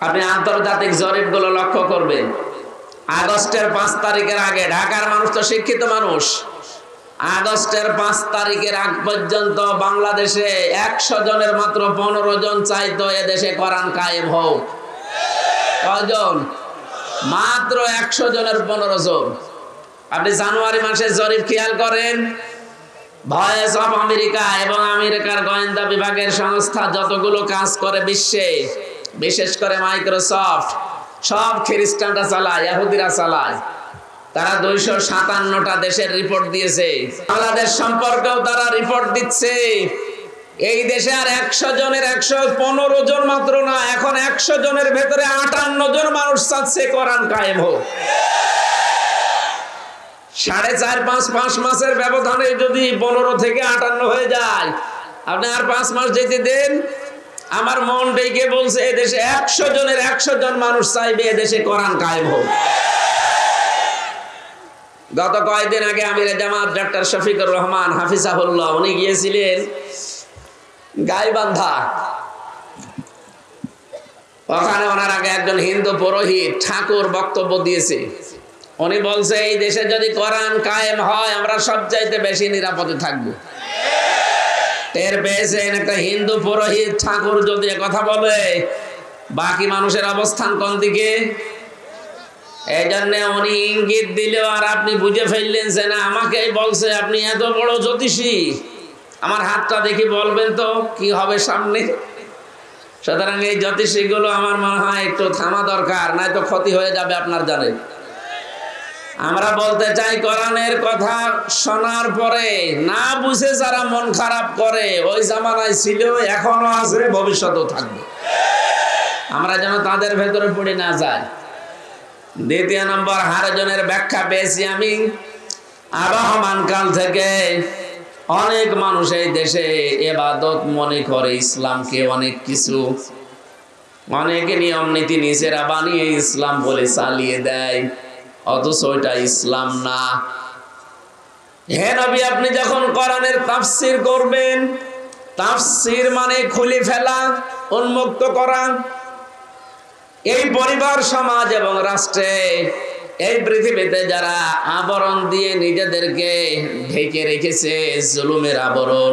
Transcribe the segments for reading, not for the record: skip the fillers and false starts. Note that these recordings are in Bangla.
আপনি আন্তর্জাতিক জরিপগুলো লক্ষ্য করবেন। আগস্টের 5 তারিখের আগে ঢাকার মানুষ তো শিক্ষিত মানুষ। আগস্টের 5 তারিখের আগ পর্যন্ত বাংলাদেশে 100 জনের মাত্র 15 জন চাইতো এদেশে কোরআন কায়েম হোক। কয়জন? মাত্র 100 জনের 15 জন। আপনি জানুয়ারি মাসের জরিপ খেয়াল করেন, ভয়েস অফ আমেরিকা এবং আমেরিকার গোয়েন্দা বিভাগের সংস্থা যতগুলো কাজ করে বিশ্বে, বিশেষ করে মাইক্রোসফট, সব খ্রিস্টানরা চালায়, ইহুদিরা চালায়। তারা 257টা দেশের রিপোর্ট দিয়েছে। বাংলাদেশ সম্পর্কেও তারা রিপোর্ট দিচ্ছে। এই দেশে আর 100 জনের 115 জন মাত্র না, এখন 100 জনের ভেতরে 58 জন মানুষ চাচ্ছে কোরআন কায়েম হোক। 4.5-5 মাসের ব্যবধানে যদি 15 থেকে 58 হয়ে যায়, আপনি আর 5 মাস যেতে দেন, আমার মন ডেকে বলছে এদেশে 100 জনের 100 জন মানুষ চাইবে এদেশে কোরআন কায়েম হোক। গত কয়েকদিন আগে আমির জামাত ডক্টর শফিকুর রহমান হাফিজাহুল্লাহ উনি গিয়েছিলেন গাইবান্ধা। ওখানে ওনার আগে একজন হিন্দু পুরোহিত ঠাকুর বক্তব্য দিয়েছে। উনি বলছে এই দেশে যদি কোরআন কায়েম হয় আমরা সবচাইতে বেশি নিরাপদে থাকবো। টের পেয়েছেন? একটা হিন্দু পুরোহিত ঠাকুর যদি কথা বলে, বাকি মানুষের অবস্থান কোন দিকে? এই জন্য উনি ইঙ্গিত দিলেও আর আপনি বুঝে ফেললেন যে না আমাকেই বলছে। আপনি এত বড় জ্যোতিষী, আমার হাতটা দেখি বলবেন তো কি হবে সামনে। সুতরাং এই জ্যোতিষীগুলো আমার মনে হয় একটু থামা দরকার, নয়তো ক্ষতি হয়ে যাবে আপনার জানেন। আমরা বলতে চাই কোরআনের কথা শোনার পরে না বুঝে যারা মন খারাপ করে, ওই জামানায় ছিল, এখনো আছে, ভবিষ্যতেও থাকবে। আমরা যেন তাদের ভেতরে পড়ে না যাই। দ্বিতীয় নম্বর, হারজনের ব্যাখ্যা পেয়েছি আমি। আবহমান কাল থেকে অনেক মানুষ এই দেশে ইবাদত মনে করে ইসলামকে অনেক কিছু, অনেক নিয়ম নীতি নিজেরা বানিয়ে ইসলাম বলে চালিয়ে দেয়, অথচ ওইটা ইসলাম না। হে নবী, আপনি যখন কোরআনের তাফসীর করবেন, তাফসীর মানে খুলে ফেলা, উন্মুক্ত করা। এই পরিবার, সমাজ এবং রাষ্ট্রে, এই পৃথিবীতে যারা আবরণ দিয়ে নিজেদেরকে ঢেকে রেখেছে, জুলুমের আবরণ,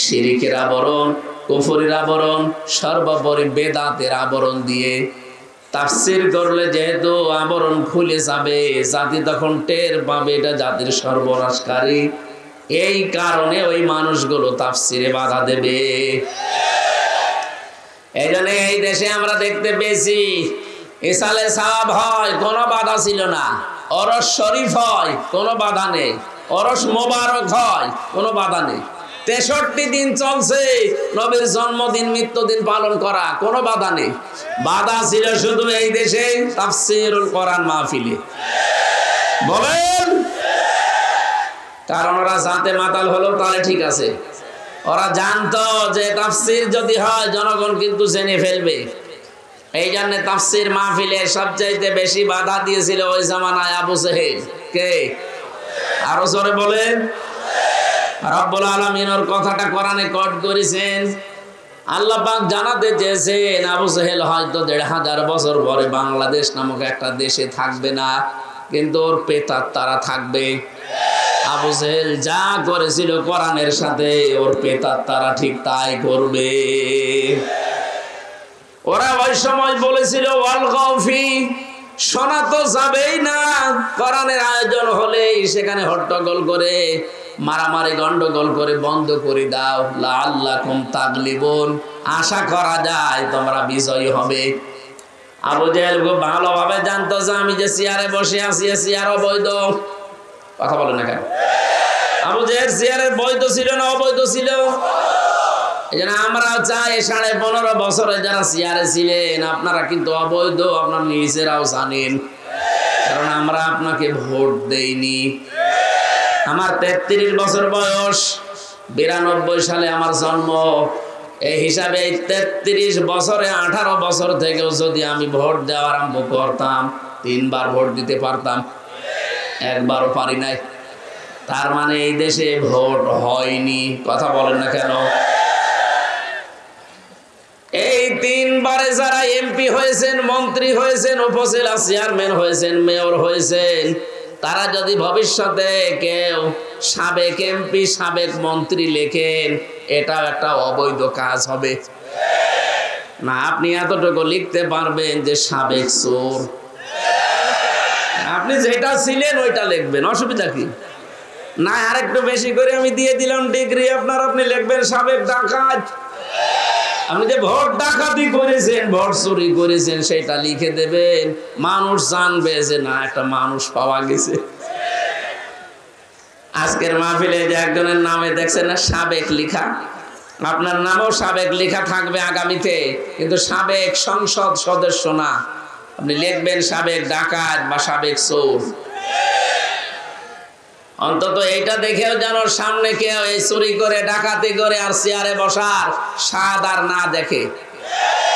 শিরিকের আবরণ, কুফরের আবরণ, সর্বোপরি বেদাতের আবরণ দিয়ে তাফসীর করলে যেহেতু আবরণ খুলে যাবে, জাতি তখন টের পাবে এটা জাতির সর্বনাশকারী। এই কারণে ওই মানুষগুলো তাফসীরে বাধা দেবে। এই জন্য এই দেশে আমরা দেখতে পেয়েছি ইসালে সাওয়াব হয়, কোনো বাধা ছিল না। ওরস শরীফ হয়, কোনো বাধা নেই। ওরস মোবারক হয়, কোনো বাধা নেই। 63 দিন চলছে নবীর জন্মদিন মৃত্যুদিন পালন করা, কোনো বাধা নেই। বাধা ছিল শুধু এই দেশে তাফসীরুল কোরআন মাহফিলে। বলেন, কারণ ওরা জানতে মাতাল হলো তাহলে ঠিক আছে। ওরা জানতো যে তাফসীর যদি হয় জনগণ কিন্তু জেনে ফেলবে। এই জন্য তাফসীর মাহফিলে সবচাইতে বেশি বাধা দিয়েছিল ওই জামানায় আবু জেহেল। কে? আরো জোরে বলেন। রব্বুল আলামিন ওর কথাটা কোরআনে কোট করেছেন। আল্লাহ পাক জানাতে চেয়েছেন আবু জেহেল হয়তো 1500 বছর পরে বাংলাদেশ নামক একটা দেশে থাকবে না, কিন্তু ওর পেতার তারা থাকবে। আবু জেহেল যা করেছিল কোরআনের সাথে, ওর পেতার তারা ঠিক তাই করবে। ওরা ওই সময় বলেছিল ওয়াল গাউফি, শোনা তো যাবেই না। কোরআনের আয়োজন হলেই সেখানে হট্টগোল করে, মারামারি গন্ডগোল করে বন্ধ করে দাও। লাআল্লাকুম তাগলিবুন, আশা করা যায় তোমরা বিজয়ী হবে। আবু জেহেল খুব ভালোভাবে জানতো যে আমি যে চেয়ারে বসে আছি, চেয়ার অবৈধ। কথা বলে না কেন? আবু জেহেল চেয়ারের বৈধ ছিল না অবৈধ ছিল? এই জন্য আমরা চাই 15.5 বছরে যারা চেয়ারে ছিলেন আপনারা কিন্তু অবৈধ, আপনার নিজেরাও জানেন, কারণ আমরা আপনাকে ভোট দেইনি। আমার 33 বছর বয়স, 92 সালে আমার জন্ম। এই হিসাবে এই 33 বছরে 18 বছর থেকেও যদি আমি ভোট দেওয়া আরম্ভ করতাম, 3 বার ভোট দিতে পারতাম, একবারও পারি নাই। তার মানে এই দেশে ভোট হয়নি। কথা বলেন না কেন? এই 3 বারে যারা এমপি হয়েছেন, মন্ত্রী হয়েছেন, উপজেলা চেয়ারম্যান হয়েছেন, মেয়র হয়েছেন, তারা যদি ভবিষ্যতে কেউ সাবেক এমপি, সাবেক মন্ত্রী লেখেন, এটাও একটা অবৈধ কাজ হবে না। আপনি এতটুকু লিখতে পারবেন যে সাবেক চোর। আপনি যেটা ছিলেন ওইটা লিখবেন, অসুবিধা কি? না আরেকটু বেশি করে আমি দিয়ে দিলাম ডিগ্রি আপনার, আপনি লিখবেন সাবেক ডাকাত। আপনি যে ভোট ডাকাতি করেছেন, ভোট চুরি করেছেন, সেটা লিখে দেবেন। মানুষ জানবে যে না, একটা মানুষ পাওয়া গেছে। আজকের মাহফিলে যে একজনের নামে দেখছেন না সাবেক লেখা, আপনার নামও সাবেক লেখা থাকবে আগামীতে, কিন্তু সাবেক সংসদ সদস্য না। আপনি লিখবেন সাবেক ডাকাত বা সাবেক চোর। অন্তত এইটা দেখেও যেন সামনে কেউ এই চুরি করে, ডাকাতি করে আর চেয়ারে বসার স্বাদ আর না দেখে।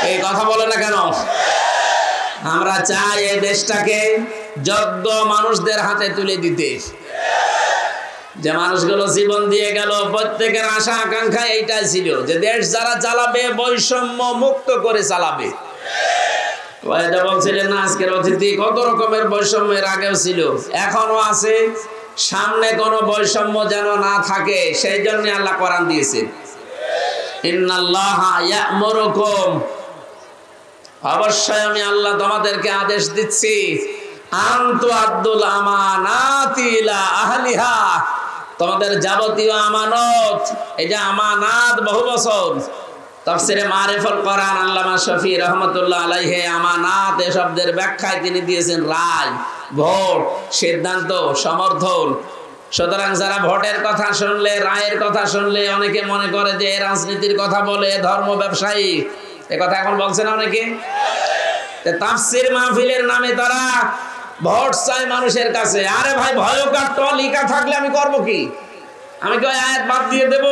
এই কথা বলে না কেন? আমরা চাই এই দেশটাকে যোগ্য মানুষদের হাতে তুলে দিতে। যে মানুষগুলো জীবন দিয়ে গেল, প্রত্যেকের আশা আকাঙ্ক্ষা এইটাই ছিল যে দেশ যারা চালাবে বৈষম্য মুক্ত করে চালাবে। বলছিলেন না আজকের অতিথি, কত রকমের বৈষম্যের আগেও ছিল, এখনো আছে, সামনে কোনো বৈষম্য যেন না থাকে, সেই জন্য আল্লাহ কোরআন দিয়েছেন, ইন্নাল্লাহা ইয়া'মুরুকুম, অবশ্যই আমি আল্লাহ তোমাদেরকে আদেশ দিচ্ছি, আনতু আদ্দুল আমানাতি ইলা আহলিহা, তোমাদের যাবতীয় আমানত, এই যে আমানাত বহু বছর তাফসিরে মারিফুল কোরআন আল্লামা শফি রহমাতুল্লাহ আলাইহি আমানাত এ শব্দের ব্যাখ্যায় তিনি দিয়েছেন রায়, ভোট, সিদ্ধান্ত, সমর্থন। সুতরাং যারা ভোটের কথা শুনলে, রায়ের কথা শুনলে অনেকে মনে করে যে রাজনীতির কথা বলে, ধর্ম ব্যবসায়ী, এ কথা এখন বলছে না অনেকে। তাফসির মাহফিলের নামে তারা ভোট চায় মানুষের কাছে। আরে ভাই, ভয়কার ট লিখা থাকলে আমি করব কি? আমি কি আয়াত বাদ দিয়ে দেব?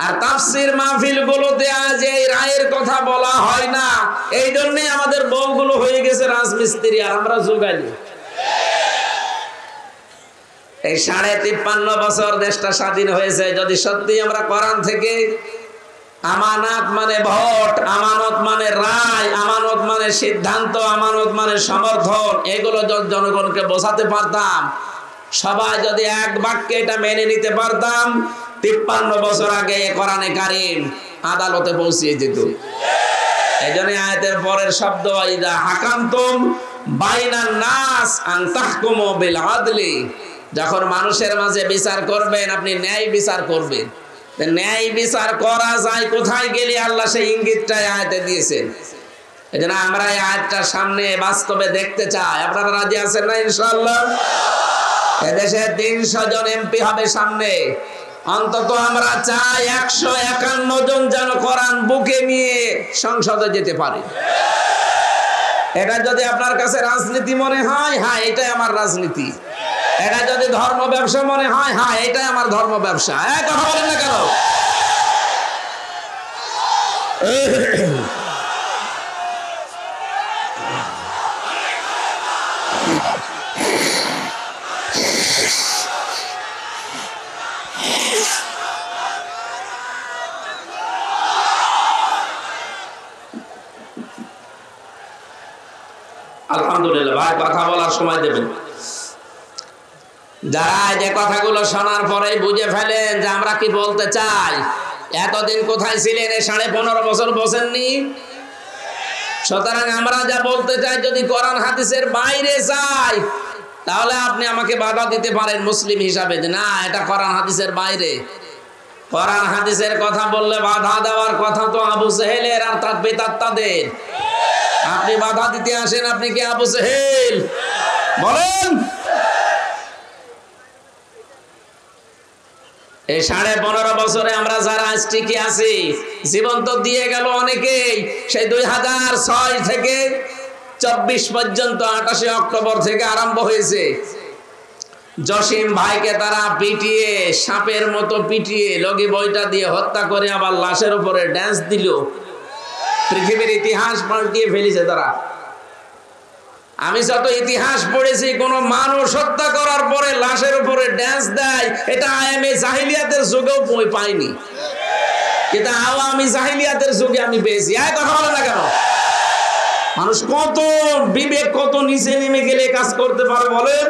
আর তাফসির মাহফিল গুলোতে আজ এই রায়ের কথা বলা হয় না, এই জন্যই আমাদের বউগুলো হয়ে গেছে রাজমিস্ত্রি, আর আমরা যোগাইনি। এই 53.5 বছর দেশটা স্বাধীন হয়েছে, যদি সত্যি আমরা কোরআন থেকে আমানত মানে ভোট, আমানত মানে রায়, আমানত মানে সিদ্ধান্ত, আমানত মানে সমর্থন, এগুলো জনগণকে বোঝাতে পারতাম, সবাই যদি এক বাক্যে এটা মেনে নিতে পারতাম, 53 বছর আগে কোরআনে কারীম আদালতে পৌঁছিয়ে যেত। এই জন্য আয়াতের পরের শব্দ ইদা হাকামতুম বাইনান নাস আন তাহকুমু বিল আদলি, যখন মানুষের মাঝে বিচার করবেন আপনি ন্যায় বিচার করবেন। ন্যায় বিচার করা যায় কোথায় গেলে আল্লাহ সেই ইঙ্গিতটা আয়াতে দিয়েছেন। এই জন্য আমরা এই আয়াতটা সামনে বাস্তবে দেখতে চাই। আপনারা রাজি আছেন না ইনশাআল্লাহ? এদেশে 300 জন এমপি হবে সামনে, অন্তত আমরা চাই 151 জন যেন কোরআন বুকে নিয়ে সংসদে যেতে পারে। এটা যদি আপনার কাছে রাজনীতি মনে হয়, হ্যাঁ এটাই আমার রাজনীতি। এটা যদি ধর্ম ব্যবসা মনে হয়, হ্যাঁ এটাই আমার ধর্ম ব্যবসা। কথা বলেন না কেন? আলহামদুলিল্লাহ ভাই, কথা বলার সময় দেবেন। যারা যে কথাগুলো শোনার পরে বুঝে ফেলেন যে আমরা কি বলতে চাই, এতদিন কোথায় ছিলেন? 15.5 বছর বসেননি। সুতরাং আমরা যা বলতে চাই যদি কোরআন হাদিসের বাইরে যাই, তাহলে আপনি আমাকে বাধা দিতে পারেন মুসলিম হিসাবে, যে না এটা কোরআন হাদিসের বাইরে। কোরআন হাদিসের কথা বললে বাধা দেওয়ার কথা তো আবু জেহেলের আর তার বেদাত্তাদের। আপনি বাধা দিতে আসেন, আপনি কি আবু জেহেল? বলেন। এই 15.5 বছরে আমরা যারা আজ টিকে আছি, জীবন তো দিয়ে গেল অনেকেই। সেই 2006 থেকে 24 পর্যন্ত, 28 অক্টোবর থেকে আরম্ভ হয়েছে। জসিম ভাইকে তারা পিটিয়ে, সাপের মতো পিটিয়ে, লগি বইটা দিয়ে হত্যা করে আবার লাশের উপরে ড্যান্স দিল। পৃথিবীর ইতিহাস পাল্টিয়ে ফেলেছে তারা। আমি যত ইতিহাস পড়েছি, কোন মানুষ হত্যা করার পরে লাশের উপরে ড্যান্স দেয়, এটা আইএমএ জাহিলিয়াতের যুগেও পাইনি। কিন্তু আওয়ামী জাহিলিয়াতের যুগে আমি পেয়েছি। কথা বলে না কেন? মানুষ কত বিবেক, কত নিচে নেমে গেলে কাজ করতে পারে বলেন।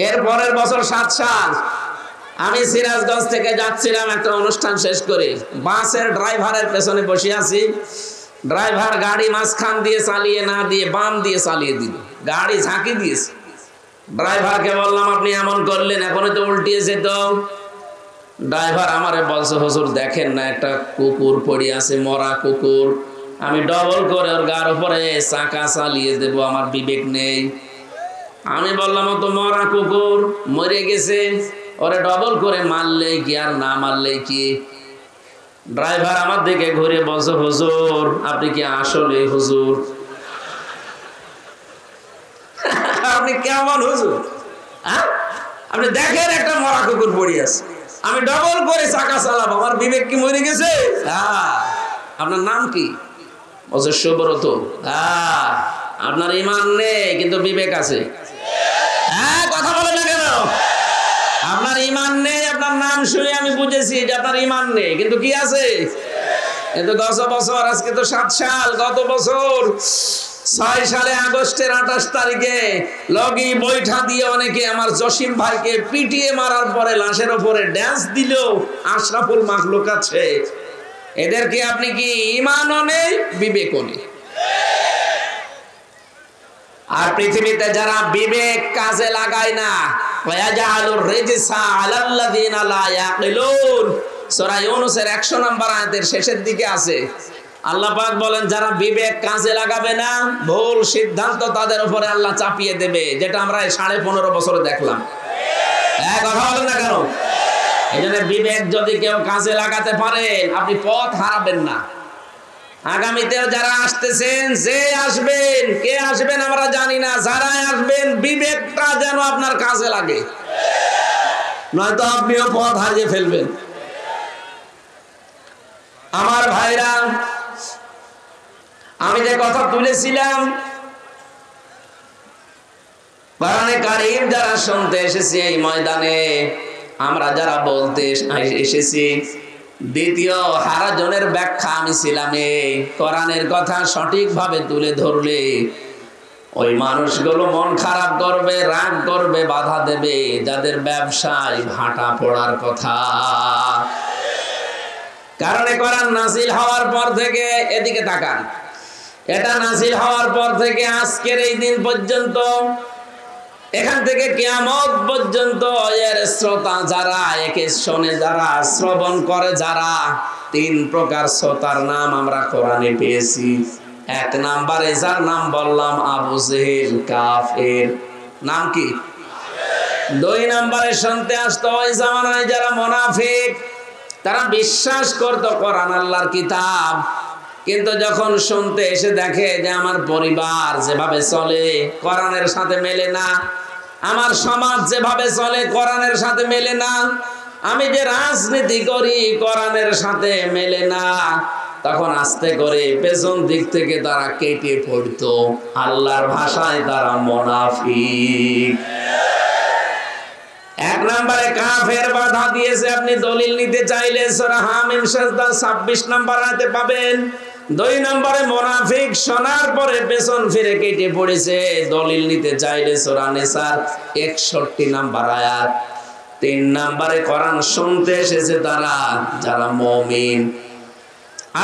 এর পরের বছর 7 সাল আমি সিরাজগঞ্জ থেকে যাচ্ছিলাম একটা অনুষ্ঠান শেষ করে, বাসের ড্রাইভারের পেছনে বসে আছি। ড্রাইভার গাড়ি মাঝখান দিয়ে চালিয়ে না দিয়ে বাম দিয়ে চালিয়ে দিল, গাড়ি ঝাঁকি দিয়েছে। ড্রাইভারকে বললাম আপনি এমন করলেন, এখনই তো উল্টিয়েছে। তো ড্রাইভার আমারে বলছে হুজুর দেখেন না একটা কুকুর পড়ে আছে, মরা কুকুর, আমি ডবল করে ওর গার উপরে চাকা চালিয়ে দেব, আমার বিবেক নেই। আমি বললাম ও তো মরা কুকুর, মরে গেছে, ওরে ডবল করে মারলে কি আর না মারলে কি? ড্রাইভার আমার দিকে ঘুরে বলছে হুজুর আপনি কি আসলে হুজুর? আপনি কেমন হুজুর? আপনি দেখেন একটা মরা কুকুর পড়ে আছে, আমি ডবল করে চাকা চালাবো, আমার বিবেক কি মরে গেছে? আপনার নাম কি? বলছে সুব্রত। আপনার ঈমান নেই কিন্তু বিবেক আছে। কথা বলে না কেন? আপনার ঈমান নেই, আপনার নাম শুনে আমি বুঝেছি যে আপনার ঈমান নেই, কিন্তু কি আছে? কিন্তু গত বছর, আজকে তো 7 সাল, গত বছর 6 সালে আগস্টের 28 তারিখে লগি বৈঠা দিয়ে অনেকে আমার জসিম ভাইকে পিটিয়ে মারার পরে লাশের উপরে ড্যান্স দিল। আশরাফুল মাখলুক আছে, এদেরকে আপনি কি ঈমানও নেই বিবেকও নেই? আর পৃথিবীতে যারা বিবেক কাজে লাগায় না, ওয়াজালুর রিজসা আলাল্লাযিনা লা ইয়াকিলুন, সূরা ইউনূসের 100 নম্বর আয়াতের শেষের দিকে আছে। আল্লাহ পাক বলেন যারা বিবেক কাজে লাগাবে না, ভুল সিদ্ধান্ত তাদের উপরে আল্লাহ চাপিয়ে দেবে, যেটা আমরা 15.5 বছরে দেখলাম। কথা বলেন না কেন? এজন্য বিবেক যদি কেউ কাজে লাগাতে পারেন, আপনি পথ হারাবেন না। আগামীতেও যারা আসতেছেন, যে আসবেন, কে আসবেন আমরা জানি না, যারা আসবেন বিবেকটা যেন আপনার কাজে লাগে, নয়তো আপনিও পথ হারিয়ে ফেলবেন। আমার ভাইরা, আমি যে কথা তুলেছিলাম, কোরআনে কারীম যারা শুনতে এসেছি এই ময়দানে, আমরা যারা বলতে এসেছি, দ্বিতীয় হারাজনের ব্যাখ্যা আমি ছিলাম। কোরআনের কথা সঠিকভাবে তুলে ধরলে ওই মানুষগুলো মন খারাপ করবে, রাগ করবে, বাধা দেবে, যাদের ব্যবসায় ভাটা পড়ার কথা। কারণ কোরআন নাজিল হওয়ার পর থেকে, এদিকে তাকান, এটা নাজিল হওয়ার পর থেকে আজকের এই দিন পর্যন্ত, এখান থেকে কিয়ামত পর্যন্ত এর শ্রোতা যারা, একে শোনে যারা, শ্রবণ করে যারা, 3 প্রকার শ্রোতার নাম আমরা কোরআনে পেয়েছি। 1 নম্বরে যার নাম বললাম আবু জেহেল কাফের, নাম কি? 2 নম্বরে শুনতে আসতো ওই জামানায় যারা মুনাফিক, তারা বিশ্বাস করতো কোরআন আল্লাহর কিতাব, কিন্তু যখন শুনতে এসে দেখে যে আমার পরিবার যেভাবে চলে কোরআনের সাথে মেলে না, আমার সমাজ যেভাবে চলে কোরআনের সাথে মেলে না, আমি যে রাজনীতি করি কোরআনের সাথে মেলে না, তখন আস্তে করে পেছন দিক থেকে তারা কেটে পড়তো। আল্লাহর ভাষায় তারা মুনাফিক। 1 নম্বরে কাফের বাধা দিয়েছে। আপনি দলিল নিতে চাইলে সূরা হামিম সাজদা 26 নম্বর আয়াতে পাবেন। 2 নম্বরে মুনাফিক শোনার পরে পেছন ফিরে কেটে পড়েছে। দলিল নিতে চাইলে সূরা নিসার 61 নম্বর আয়াত। 3 নম্বরে কোরআন শুনতে এসেছে তারা, যারা মুমিন।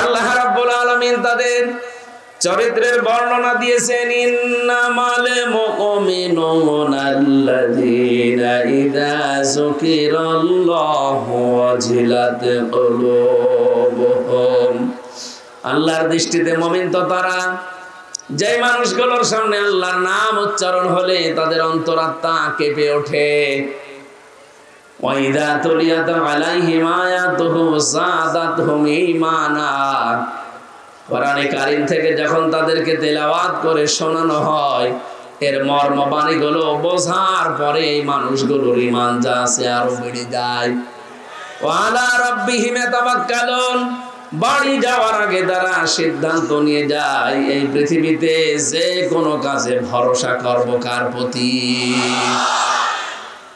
আল্লাহ রাব্বুল আলামিন তাদের চরিত্রের বর্ণনা দিয়েছেন, ইন্নামাল মুমিনুনা আল্লাযীনা ইযা যুকিরাল্লাহু ওয়াজিলাত কুলুবুহুম। আল্লাহর দৃষ্টিতে মুমিন তো তারা, যে মানুষগুলোর সামনে আল্লাহর নাম উচ্চারণ হলে তাদের অন্তরাত্মা কেঁপে ওঠে। ওয়া ইযা তুলিয়াত আলাইহিম আয়াতুহু যাদাতহুম ঈমানা। কোরআনে কারীম থেকে যখন তাদেরকে তেলাওয়াত করে শোনানো হয়, এর মর্মবাণীগুলো বোঝার পরে এই মানুষগুলোর ঈমান যা আছে আরো বেড়ে যায়। ওয়া আলা রাব্বিহিম ইয়াতাওয়াক্কালুন। বাড়ি যাওয়ার আগে তারা সিদ্ধান্ত নিয়ে যায়, এই পৃথিবীতে যে কোনো কাজে ভরসা করব কার প্রতি?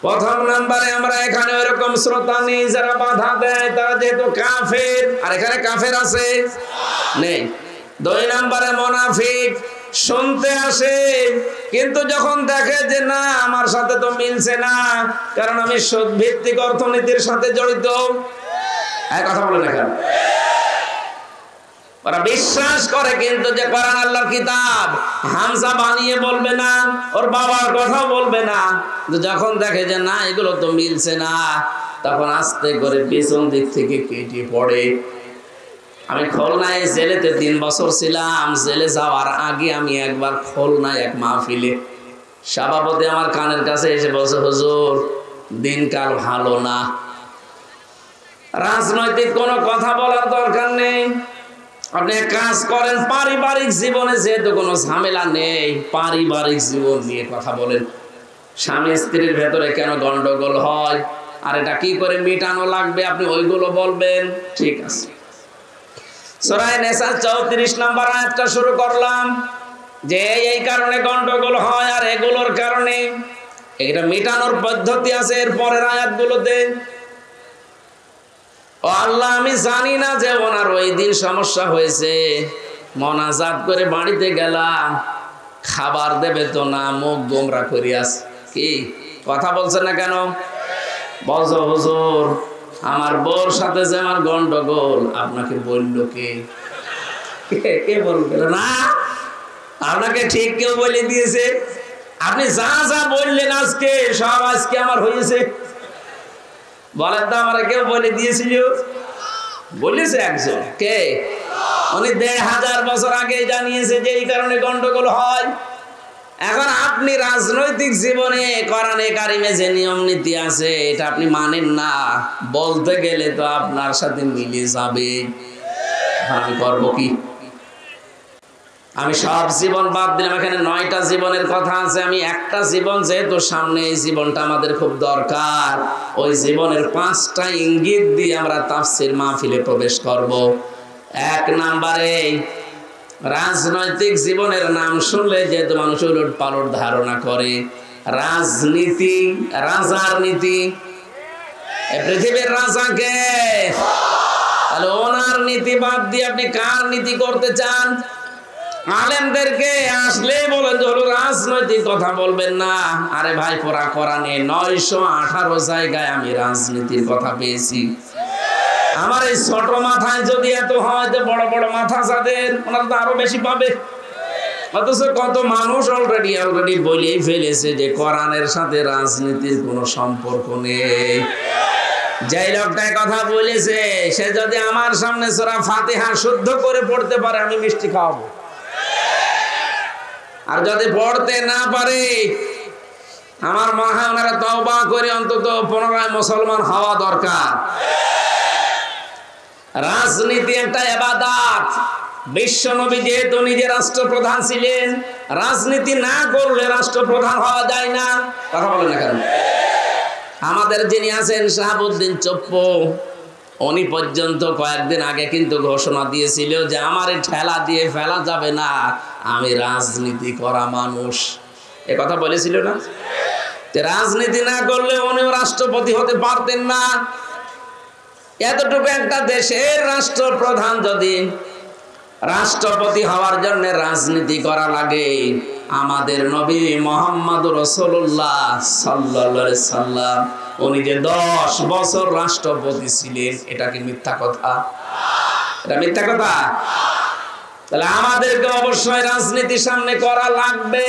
প্রথম নম্বরে আমরা এখানে ওইরকম শ্রোতা নেই যারা বাধা দেয়, তারা যেহেতু কাফের। আর এখানে কাফের আছে নেই। 2 নম্বরে মুনাফিক, শুনতে আসে কিন্তু যখন দেখে যে না আমার সাথে তো মিলছে না, কারণ আমি সুদ ভিত্তিক অর্থনীতির সাথে জড়িত। কথা বলে দেখেন, ওরা বিশ্বাস করে কিন্তু যে কোরআন আল্লাহর কিতাব, হামজা বানিয়ে বলবে না, ওর বাবার কথা বলবে না। যখন দেখে যে না এগুলো তো মিলছে না, তখন আস্তে করে পিছন দিক থেকে কেটে পড়ে। আমি খুলনায় জেলেতে 3 বছর ছিলাম। জেলে যাওয়ার আগে আমি একবার খুলনায় এক মাহফিলে সভাপতি আমার কানের কাছে এসে বলছে, হুজুর দিনকাল ভালো না, রাজনৈতিক কোনো কথা বলার দরকার নেই, আপনি এক কাজ করেন, পারিবারিক জীবনে যেহেতু কোনো ঝামেলা নেই, পারিবারিক জীবন নিয়ে কথা বলেন। স্বামী স্ত্রীর ভেতরে কেন গন্ডগোল হয় আর এটা কি করে মেটানো লাগবে আপনি ওইগুলো বলবেন। ঠিক আছে, সূরা নিসা 34 নম্বর আয়াতটা শুরু করলাম যে এই কারণে গন্ডগোল হয় আর এগুলোর কারণে এটা মেটানোর পদ্ধতি আছে এর পরের আয়াতগুলোতে। ও আল্লাহ, আমি জানি না যে ওনার ওই দিন সমস্যা হয়েছে, মোনাজাত করে বাড়িতে গেলাম, খাবার দেবে তো না, মুখ গোমরা করিয়াস। কি কথা বলছে না কেন? বলছো হুজুর আমার বউর সাথে যে আমার গন্ডগোল, আপনাকে বলল কে? কে বলবে না? আপনাকে ঠিক কেউ বলে দিয়েছে? আপনি যা যা বললেন আজকে সব আজকে আমার হয়েছে। বলেন তো আমার কেউ বলে দিয়েছিল? বলেছে একজন। কে? উনি 1000 বছর আগে জানিয়েছে যে এই কারণে গন্ডগোল হয়। এখন আপনি রাজনৈতিক জীবনে কোরআনে কারিমে যে নিয়ম নীতি আছে এটা আপনি মানেন না, বলতে গেলে তো আপনার সাথে মিলে যাবে। আমি করবো কি? আমি সব জীবন বাদ দিলাম, এখানে 9টা জীবনের কথা আছে। আমি একটা জীবন যেহেতু সামনে, এই জীবনটা আমাদের খুব দরকার, ওই জীবনের 5টা ইঙ্গিত দিয়ে আমরা তাফসীর মাহফিলে প্রবেশ করব। 1 নম্বরে রাজনৈতিক জীবনের নাম শুনলে যেহেতু মানুষ উলট পালট ধারণা করে, রাজনীতি, রাজার নীতি। এই পৃথিবীর রাজাকে, তাহলে ওনার নীতি বাদ দিয়ে আপনি কার নীতি করতে চান? আলেমদেরকে আসলেই বলেন যে হলো রাজনৈতিক কথা বলবেন না। আরে ভাই, পড়া কোরআনে 918 জায়গায় আমি রাজনীতির কথা পেয়েছি। আমার এই ছোট মাথায় যদি এত হয়, যে বড় বড় মাথা যাদের, ওনারা তো আরো বেশি পাবে। অথচ কত মানুষ অলরেডি বলেই ফেলেছে যে কোরআনের সাথে রাজনীতির কোনো সম্পর্ক নেই। যেই লোকটাই কথা বলেছে সে যদি আমার সামনে সূরা ফাতিহা শুদ্ধ করে পড়তে পারে, আমি মিষ্টি খাওয়াবো। আর যদি পড়তে না পারে, আমার মনে হয় ওনারা তওবা করে অন্তত পুনরায় মুসলমান হওয়া দরকার। রাজনীতি একটা ইবাদত। বিশ্ব নবী যেহেতু নিজে রাষ্ট্রপ্রধান ছিলেন, রাজনীতি না করলে রাষ্ট্রপ্রধান হওয়া যায় না। কথা বলেন না কেন? আমাদের যিনি আছেন শাহাবুদ্দিন চপ্পু, উনি পর্যন্ত কয়েকদিন আগে কিন্তু ঘোষণা দিয়েছিল যে আমার ঠেলা দিয়ে ফেলা যাবে না, আমি রাজনীতি করা মানুষ। এ কথা বলেছিল না? যে রাজনীতি না করলে উনিও রাষ্ট্রপতি হতে পারতেন না। এতটুকু একটা দেশের রাষ্ট্রপ্রধান যদি রাষ্ট্রপতি হওয়ার জন্য রাজনীতি করা লাগে, আমাদের নবী মুহাম্মদ রাসূলুল্লাহ সাল্লাল্লাহু আলাইহি সাল্লাম উনি যে 10 বছর রাষ্ট্রপতি ছিলেন, এটা কি মিথ্যা কথা? এটা মিথ্যা কথা? তাহলে আমাদেরকে অবশ্যই রাজনীতি সামনে করা লাগবে।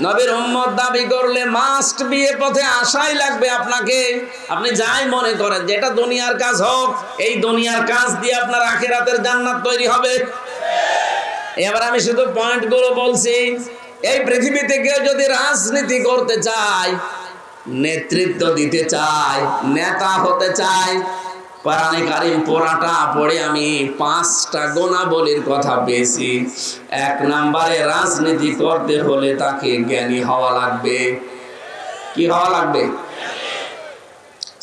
নবীর উম্মত দাবি করলে মাস্ট বিয়ে পথে আসাই লাগবে আপনাকে। আপনি যাই মনে করেন যেটা দুনিয়ার কাজ হোক, এই দুনিয়ার কাজ দিয়ে আপনার আখিরাতের জান্নাত তৈরি হবে। এবার আমি শুধু পয়েন্টগুলো বলছি। এই পৃথিবীতে কেউ যদি রাজনীতি করতে চায়, নেতৃত্ব দিতে চায়, নেতা হতে চায়, কোরআনে কারীম পুরাটা পড়ে আমি 5টা গুণাবলীর কথা পেয়েছি। 1 নম্বরে রাজনীতি করতে হলে তাকে জ্ঞানী হওয়া লাগবে। কি হওয়া লাগবে?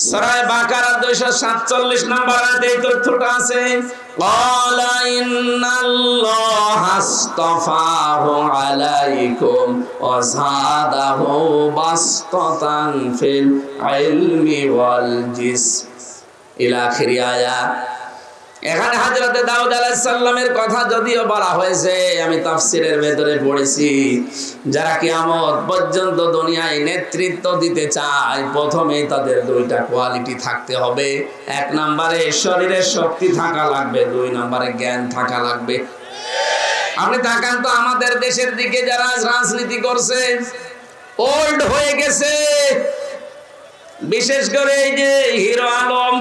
সূরা বাকারা 247 নম্বর আয়াতে এই তথ্যটা আছে। ক্বালা ইন্নাল্লাহা ওয়াসতাফাহু আলাইকুম ওয়া যাদাহু বাসতাতান ফিল ইলমি ওয়াল জিসম ইলা আখিরি আয়াত। এখানে হযরত দাউদ আলাইহিস সালামের কথা যদিও বলা হয়েছে, আমি তাফসীরের ভেতরে পড়েছি, যারা কিয়ামত পর্যন্ত দুনিয়ায় নেতৃত্ব দিতে চায় প্রথমেই তাদের দুইটা কোয়ালিটি থাকতে হবে। এক নম্বরে শরীরের শক্তি থাকা লাগবে, দুই নম্বরে জ্ঞান থাকা লাগবে। আপনি তাকান তো আমাদের দেশের দিকে যারা রাজনীতি করছে, ওল্ড হয়ে গেছে, বিশেষ করে এই যে হিরো আলম,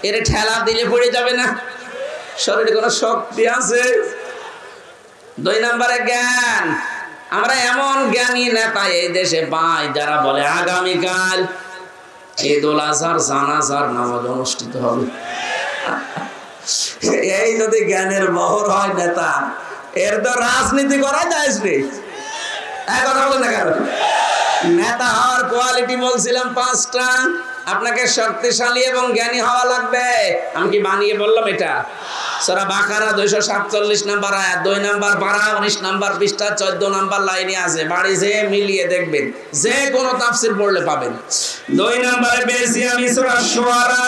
এর ঠেলা দিলে পড়ে যাবে না, শরীরে কোনো শক্তি আছে। দুই নম্বরে জ্ঞান। আমরা এমন জ্ঞানী নেতা এই দেশে পাই যারা বলে আগামীকাল ঈদুল আজহার জানাজার নামাজ অনুষ্ঠিত হবে। এই যদি জ্ঞানের বহর হয় নেতা, এর তো রাজনীতি করা যায় না। কথা বলেন না কেন? নেতা হওয়ার কোয়ালিটি বলছিলাম 5টা। আপনাকে শক্তিশালী এবং জ্ঞানী হওয়া লাগবে। আমি কি বানিয়ে বললাম এটা? সূরা বাকারা 247 নম্বর আয়াত, 2 নম্বর পারা 19 নম্বর পৃষ্ঠা 14 নম্বর লাইনে আছে। বাড়ি যেয়ে মিলিয়ে দেখবেন, যে কোনো তাফসীর পড়লে পাবেন। 2 নম্বরে পেয়েছি আমি সূরা শুআরা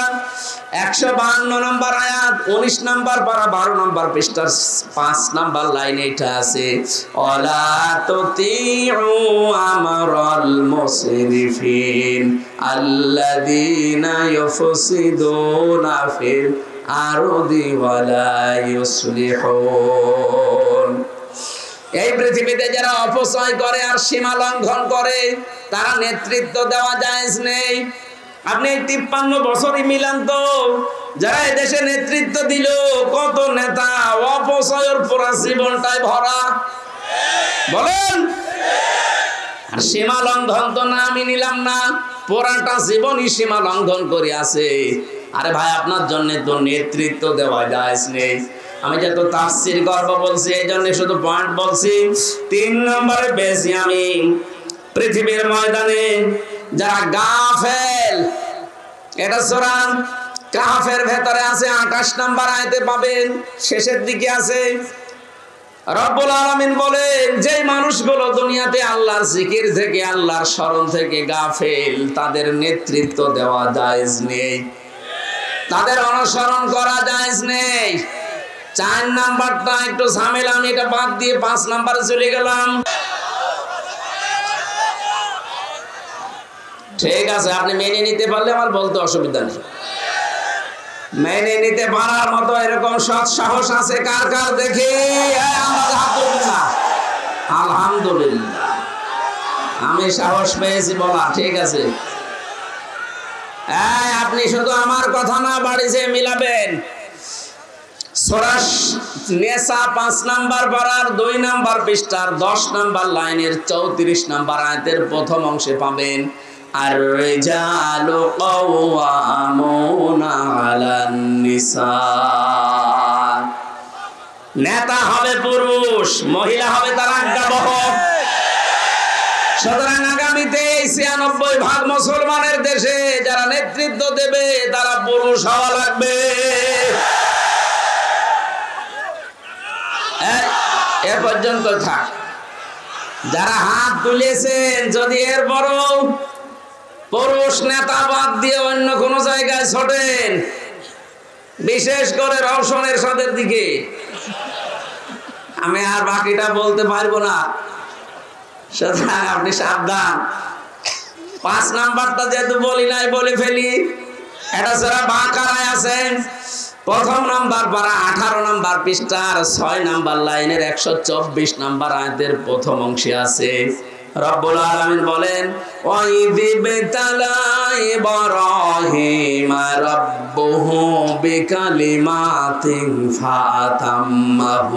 152 নম্বর আয়াত, 19 নম্বর পারা 12 নম্বর পৃষ্ঠার 5 নম্বর লাইনে এটা আছে, ওয়ালা তুতিউ আমরাল মুসরিফিন আল্লাযীনা ইউফসিদুনা ফিল আরদি ওয়ালা ইউসলিহুন। এই পৃথিবীতে যারা অপচয় করে আর সীমা লঙ্ঘন করে, তারা নেতৃত্ব দেওয়া জায়েজ নেই। আপনি 53 বছরই মিলান তো, যারা এদেশে নেতৃত্ব দিল, কত নেতা অপচয়ের পুরা জীবনটাই ভরা, বলেন। আর সীমা লঙ্ঘন তো না আমি নিলাম না, পুরাটা জীবনই সীমা লঙ্ঘন করে আছে। আরে ভাই, আপনার জন্য তো নেতৃত্ব দেওয়া জায়েজ নেই। আমি যত তাফসীর গর্ব বলছি, এই জন্য শুধু পয়েন্ট বলছি। 3 নম্বরে বেশি আমি পৃথিবীর ময়দানে যারা গাফেল, এটা সূরা কাহফের ভেতরে আছে, 28 নম্বর আয়াতে পাবেন, শেষের দিকে আছে। রব্বুল আলামিন বলেন, যে মানুষগুলো দুনিয়াতে আল্লাহর জিকির থেকে, আল্লাহর স্মরণ থেকে গাফেল, তাদের নেতৃত্ব দেওয়া জায়েজ নেই, তাদের অনুসরণ করা জায়েজ নেই। 4 নাম্বারটা একটু ঝামেলা, আমি এটা বাদ দিয়ে 5 নাম্বারে চলে গেলাম। ঠিক আছে, আপনি মেনে নিতে পারলে আমার বলতে অসুবিধা নেই। মেনে নিতে পারার মতো এরকম সৎ সাহস আছে কার কার দেখি? আলহামদুলিল্লাহ, আমি সাহস পেয়েছি বলা। ঠিক আছে, আপনি শুধু আমার কথা না, বাড়ি যেয়ে মিলাবেন। সূরা নিসা 5 নাম্বার পারার 2 নাম্বার পৃষ্ঠার 10 নাম্বার লাইনের 34 নাম্বার আয়াতের প্রথম অংশে পাবেন, আর রিজালু কাওয়ামুনা আলান নিসা। নেতা হবে পুরুষ, মহিলা হবে তার আজ্ঞাবহ। সুতরাং আগামীতে 96% মুসলমানের দেশে যারা নেতৃত্ব দেবে, তারা পুরুষ হওয়া লাগবে। এ পর্যন্ত থাক। যারা হাত তুলেছেন, যদি এর বড় পুরুষ নেতা বাদ দিয়ে অন্য কোন জায়গায় ছোটেন, বিশেষ করে রওশনের সাদের দিকে, আমি আর বাকিটা বলতে পারবো না। সুতরাং আপনি সাবধান। 5 নাম্বারটা যেহেতু বলি নাই, বলে ফেলি। এটা সূরা বাকারায় আছে, প্রথম নাম্বার পারা 18 নাম্বার পৃষ্ঠার 6 নাম্বার লাইনের 124 নাম্বার আয়াতের প্রথম অংশে আছে। রব্বুল আলামিন বলেন, ওয়াইযিবতালা ইব্রাহিমা রাব্বুহু বিকালিমাতিন ফাতাম্মাহুন্না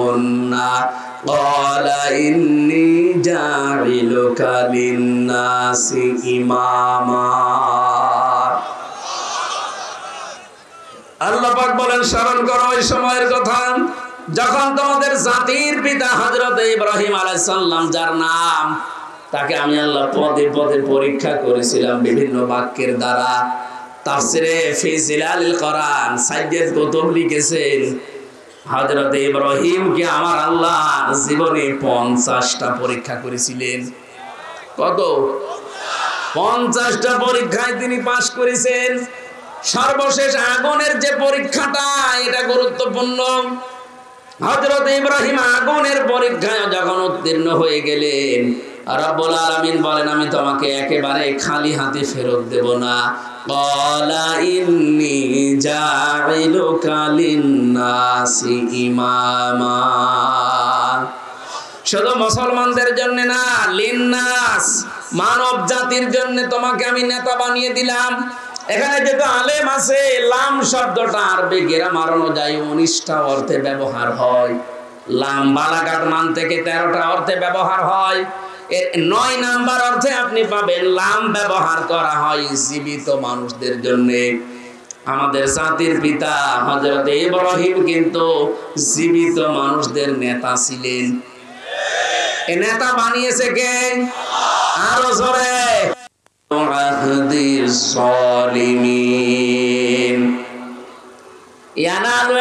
ক্বালা ইন্নী জাইলুকা লিন্নাসি ইমামা। আল্লাহ পাক বলেন, স্মরণ করো ওই সময়ের কথা যখন তোমাদের জাতির পিতা হযরত ইব্রাহিম আলাইহিস সালাম, যার নাম, তাকে আমি আল্লাহ পদে পদে পরীক্ষা করেছিলাম বিভিন্ন বাক্যের দ্বারা। তাফসিরে ফি জিলালিল কোরআন সাইয়্যিদ কুতুব লিখেছেন, হযরত ইব্রাহিমকে আমার আল্লাহ জীবনে 50টা পরীক্ষা করেছিলেন। কত? 50টা পরীক্ষায় তিনি পাশ করেছেন। সর্বশেষ আগুনের যে পরীক্ষাটা, এটা গুরুত্বপূর্ণ। হযরত ইব্রাহিম আগুনের পরীক্ষায় যখন উত্তীর্ণ হয়ে গেলেন, রব্বুল আলামিন বলেন, আমি তোমাকে একেবারে খালি হাতে ফেরত দেব না। ক্বালা ইন্নী জাইলুকা লিন্নাসি ইমামা। শুধু মুসলমানদের জন্য না, লিন্নাস, মানব জাতির জন্য তোমাকে আমি নেতা বানিয়ে দিলাম। এখানে যেহেতু আলেম আছে, লাম শব্দটা আরবি গ্রামার অনুযায়ী 19টা অর্থে ব্যবহার হয়। লাম বালাগাত মান থেকে 13টা অর্থে ব্যবহার হয়। এর 9 নাম্বার অর্থে আপনি পাবেন লাম ব্যবহার করা হয় জীবিত মানুষদের জন্য। আমাদের জাতির পিতা হযরত ইব্রাহিম কিন্তু জীবিত মানুষদের নেতা ছিলেন। এই নেতা বানিয়েছে কে? আরো জোরে।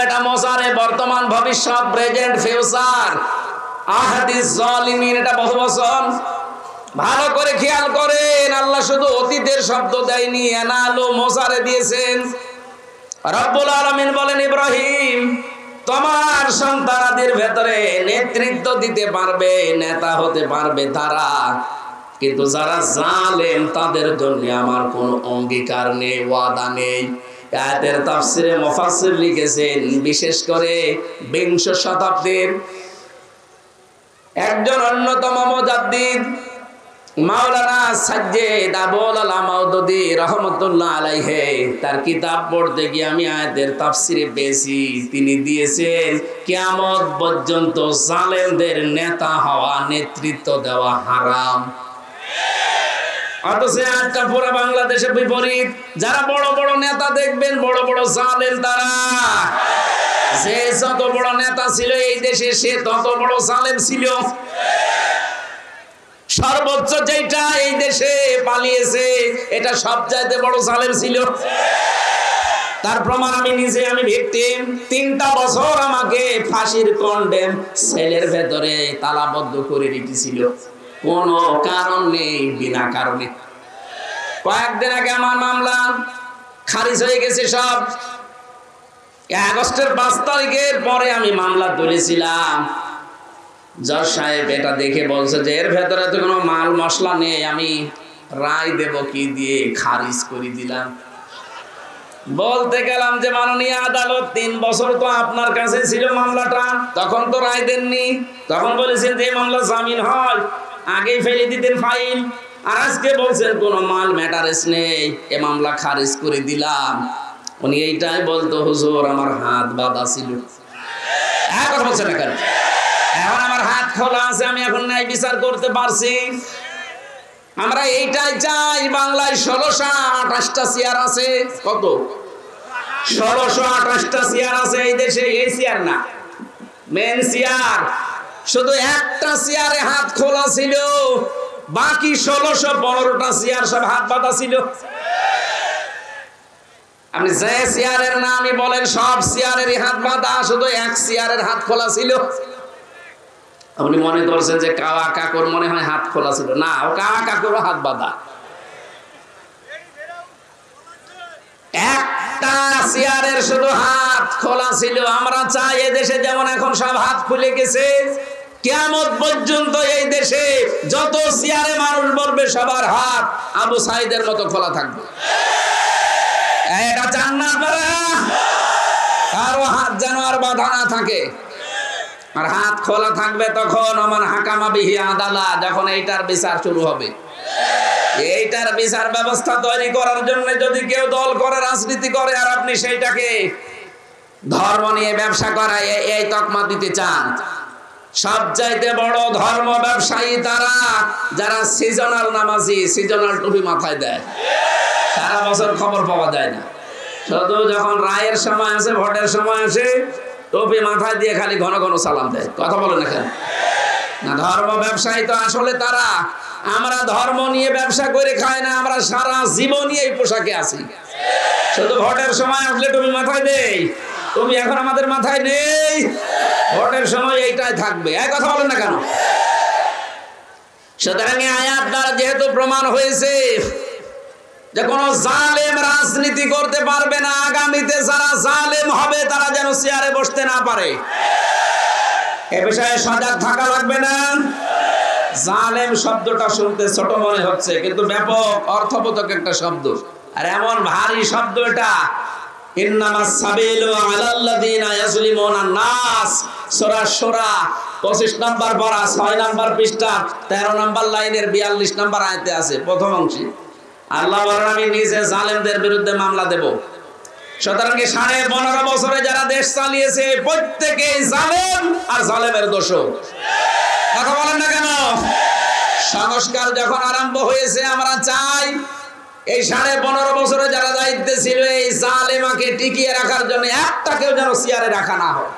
এটা মোসারে বর্তমান ভবিষ্যৎ, প্রেজেন্ট ফিউচার। আহাদিস জালিমিন এটা বহু বচন। ভালো করে খেয়াল করেন, আল্লাহ শুধু অতীতের শব্দ দেয়নি, এনালু মোসারে দিয়েছেন। রব্বুল আলামিন বলেন, ইব্রাহিম তোমার সন্তানাদের ভেতরে নেতৃত্ব দিতে পারবে, নেতা হতে পারবে তারা, কিন্তু যারা জালেম তাদের জন্য আমার কোনো অঙ্গীকার নেই, ওয়াদা নেই। আয়াতের তাফসিরে মুফাসসির লিখেছেন, বিশেষ করে 20 শতাব্দীর একজন অন্যতম মুজাদ্দিদ মাওলানা সাজ্জেদ আবুল আলা মাউদুদি রহমাতুল্লাহ আলাইহি, তার কিতাব পড়তে গিয়ে আমি আয়াতের তাফসিরে পেয়েছি, তিনি দিয়েছেন কিয়ামত পর্যন্ত জালেমদের নেতা হওয়া, নেতৃত্ব দেওয়া হারাম। অথচ আজটা পুরো বাংলাদেশের বিপরীত। যারা বড় বড় নেতা দেখবেন, বড় বড় জালেম তারা। যে যত বড় নেতা ছিল এই দেশে, সে তত বড় জালেম ছিল। সর্বোচ্চ যেটা এই দেশে পালিয়েছে, এটা সবচাইতে বড় জালেম ছিল। তার প্রমাণ আমি নিজে, আমি ভিকটিম। 3টা বছর আমাকে ফাঁসির কন্ডেম সেলের ভেতরে তালাবদ্ধ করে রেখেছিল, কোনো কারণ নেই, বিনা কারণে। কয়েকদিন আগে আমার মামলা খারিজ হয়ে গেছে সব। আগস্টের 5 তারিখের পরে আমি মামলা তুলেছিলাম। জজ সাহেব এটা দেখে বলছে যে এর ভেতরে তো কোনো মাল মশলা নেই, আমি রায় দেব কি দিয়ে, খারিজ করে দিলাম। বলতে গেলাম যে মাননীয় আদালত, 3 বছর তো আপনার কাছে ছিল মামলাটা, তখন তো রায় দেননি। তখন বলেছেন যে মামলা জামিন হয়, আগেই ফেলে দিতেন ফাইল। আর আজকে বলছেন কোনো মাল ম্যাটারেস নেই, এ মামলা খারিজ করে দিলাম। উনি এইটাই বলতো, হুজুর আমার হাত বাঁধা ছিল। এখন বলছে না কেন? এখন আমার হাত খোলা আছে, আমি এখন ন্যায় বিচার করতে পারছি। আমরা এইটাই চাই। বাংলায় 1628টা চেয়ার আছে। কত? 1628টা চেয়ার আছে এই দেশে। এই চেয়ার না, মেন চেয়ার। শুধু একটা চেয়ারে হাত খোলা ছিল, বাকি 1615টা চেয়ার সব হাত বাঁধা ছিল। আপনি যে চেয়ারের নামই বলেন, সব চেয়ারেরই হাত বাঁধা, শুধু এক চেয়ারের হাত খোলা ছিল। আপনি মনে করছেন যে কাওয়া কাকুর মনে হয় হাত খোলা ছিল, না, ও কাওয়া কাকুরও হাত বাঁধা। একটা চেয়ারের শুধু হাত খোলা ছিল। আমরা চাই এদেশে যেমন এখন সব হাত খুলে গেছে, কিয়ামত পর্যন্ত এই দেশে যত চেয়ারে মানুষ বলবে সবার হাত আবু সাইদের মতো খোলা থাকবে। এটা চান না আপনারা? কারো হাত যেন আর বাঁধা না থাকে, আর হাত খোলা থাকবে তখন আমার হাকামা বিহি আদালা, যখন এইটার বিচার শুরু হবে। এইটার বিচার ব্যবস্থা তৈরি করার জন্য যদি কেউ দল করে, রাজনীতি করে, আর আপনি সেইটাকে ধর্ম নিয়ে ব্যবসা করায় এই তকমা দিতে চান, সবচাইতে বড় ধর্ম ব্যবসায়ী তারা যারা সিজনাল নামাজি, সিজনাল টুপি মাথায় দেয়, সারা বছর খবর পাওয়া যায় না। শুধু যখন রায়ের সময় আসে, ভোটের সময় আসে, টুপি মাথায় দিয়ে খালি ঘন ঘন সালাম দেয়। কথা বলে না কেন? না, ধর্ম ব্যবসায়ী তো আসলে তারা। আমরা ধর্ম নিয়ে ব্যবসা করে খাই না, আমরা সারা জীবনই এই পোশাকে আছি। শুধু ভোটের সময় আসলে টুপি মাথায় দেই, তুমি এখন আমাদের মাথায় নেই, ভোটের সময় এইটাই থাকবে। এক কথা বলেন না কেন? সুতরাং আয়াত দ্বারা যেহেতু প্রমাণ হয়েছে যে কোন জালেম রাজনীতি করতে পারবে না, আগামীতে যারা জালেম হবে তারা যেন চেয়ারে বসতে না পারে, এ বিষয়ে সজাগ থাকা লাগবে না? জালেম শব্দটা শুনতে ছোট মনে হচ্ছে, কিন্তু ব্যাপক অর্থবোধক একটা শব্দ, আর এমন ভারী শব্দ এটা। ইন্নামাস সাবিলু আলাল্লাযিনা ইয়াজলিমুনা নাস, সূরা শূরা 25 নম্বর পারা 6 নম্বর পৃষ্ঠা 13 নম্বর লাইনের 42 নম্বর আয়াতে আছে প্রথম অংশে। আল্লাহ বলেন আমি নিজে জালেমদের বিরুদ্ধে মামলা দেব। সুতরাং 15.5 বছরে যারা দেশ চালিয়েছে প্রত্যেকেই জালেম আর জালেমের দোষক। কথা বলেন না কেন? সংস্কার যখন আরম্ভ হয়েছে আমরা চাই এই 15.5 বছরে যারা দায়িত্বে ছিল এই জালেমাকে টিকিয়ে রাখার জন্য একটাকেও যেন চেয়ারে রাখা না হয়,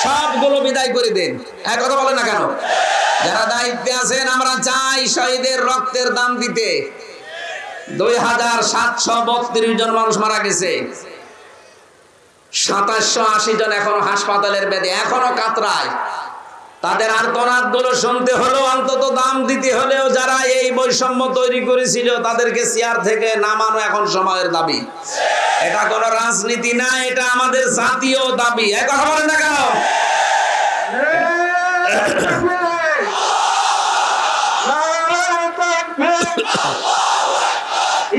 সবগুলো বিদায় করে দেন। এক কথা বলেন না কেন? যারা দায়িত্বে আছেন আমরা চাই শহীদের রক্তের দাম দিতে। 2732 জন মানুষ মারা গেছে, 2780 জন এখনো হাসপাতালের বেডে, এখনো কাতরায়। তাদের আর্তনাদ গুলো শুনতে হলেও অন্তত দাম দিতে হলেও যারা এই বৈষম্য তৈরি করেছিল তাদেরকে চেয়ার থেকে নামানো এখন সময়ের দাবি। এটা কোন রাজনীতি না, এটা আমাদের জাতীয় দাবি। এক কথা বলেন না কেন?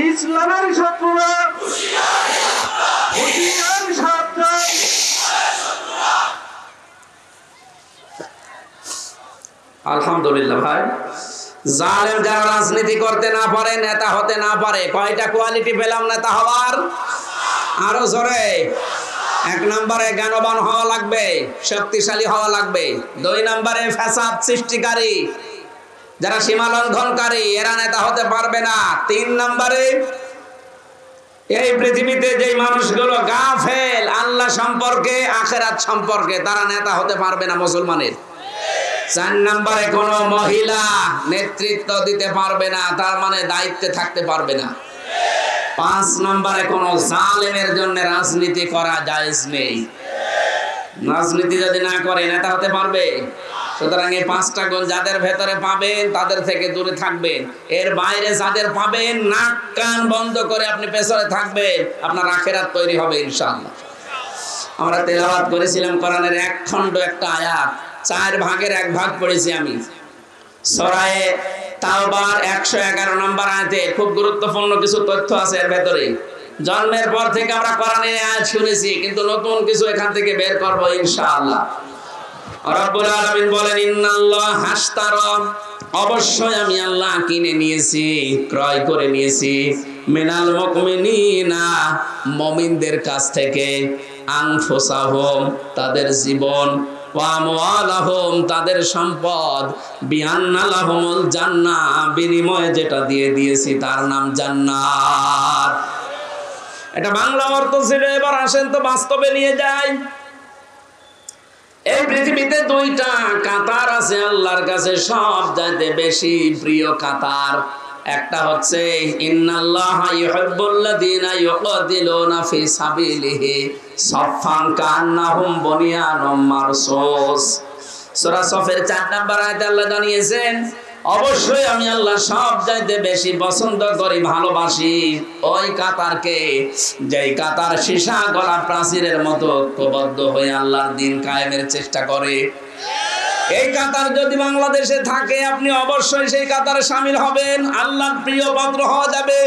ইসলামের শত্রুরা আলহামদুলিল্লাহ ভাই, জালেম যারা রাজনীতি করতে না পারে, নেতা হতে না পারে, কয়টা কোয়ালিটি পেলাম নেতা হওয়ার? আরো জোরে। 1 নম্বরে জ্ঞানবান হওয়া লাগবে, শক্তিশালী হওয়া লাগবে। 2 নম্বরে ফ্যাসাদ সৃষ্টিকারী, যারা সীমা লঙ্ঘনকারী, এরা নেতা হতে পারবে না। 3 নম্বরে এই পৃথিবীতে যে মানুষগুলো গাফেল আল্লাহ সম্পর্কে, আখিরাত সম্পর্কে, তারা নেতা হতে পারবে না মুসলমানের। 4 নম্বরে কোন মহিলা নেতৃত্ব দিতে পারবে না, তার মানে দায়িত্বে থাকতে পারবে না। 5 নম্বরে কোন জালেমের জন্য রাজনীতি করা জায়েজ নেই। রাজনীতি যদি না করে নেতা হতে পারবে? সুতরাং এই 5টা গুণ যাদের ভেতরে পাবেন তাদের থেকে দূরে থাকবেন। এর বাইরে যাদের পাবেন নাক কান বন্ধ করে আপনি পেছনে থাকবেন, আপনার আখিরাত তৈরি হবে ইনশাআল্লাহ। আমরা তেলাওয়াত করেছিলাম কোরআনের 1 খণ্ড একটা আয়াত, 4 ভাগের 1 ভাগ পড়েছি আমি। সূরা তাওবার 111 নম্বর আয়াতে খুব গুরুত্বপূর্ণ কিছু তথ্য আছে এর ভেতরে। জন্মের পর থেকে আমরা কোরআনের আয়াত শুনেছি, কিন্তু নতুন কিছু এখান থেকে বের করব ইনশাআল্লাহ। রব্বুল আলামিন বলেন ইন্নাল্লাহ হাশতারা, অবশ্যই আমি আল্লাহ কিনে নিয়েছি, ক্রয় করে নিয়েছি, মিনাল মুমিনিনা, মুমিনদের কাছ থেকে, আনফুসাহুম, তাদের জীবন, ওয়া আমওয়ালাহুম, তাদের সম্পদ, বিআন্না লাহুমুল জান্নাহ, বিনিময়ে যেটা দিয়ে দিয়েছি তার নাম জান্নাত। এটা বাংলা অর্থ ছিল, এবার আসেন তো বাস্তবে নিয়ে যাই। এই পৃথিবীতে 2টা কাতার আছে আল্লাহর কাছে সবচাইতে বেশি প্রিয় কাতার। একটা হচ্ছে ইন্নাল্লাহা ইউহিব্বুল্লাযীনা ইউকাতিলুনা ফি সাবিলিহি সাফফান কান্নাহুম বুনিয়ানুম মারসুস। সূরা সফের 4 নম্বর আয়াতে আল্লাহ জানিয়েছেন অবশ্যই আমি আল্লাহ সবচাইতে বেশি পছন্দ করি, ভালোবাসি ওই কাতারকে, যেই কাতার সীসা গলা প্রাচীরের মতো ঐক্যবদ্ধ হয়ে আল্লাহর দ্বীন কায়েমের চেষ্টা করে। এই কাতার যদি বাংলাদেশে থাকে আপনি অবশ্যই সেই কাতারে শামিল হবেন, আল্লাহর প্রিয় পাত্র হওয়া যাবে।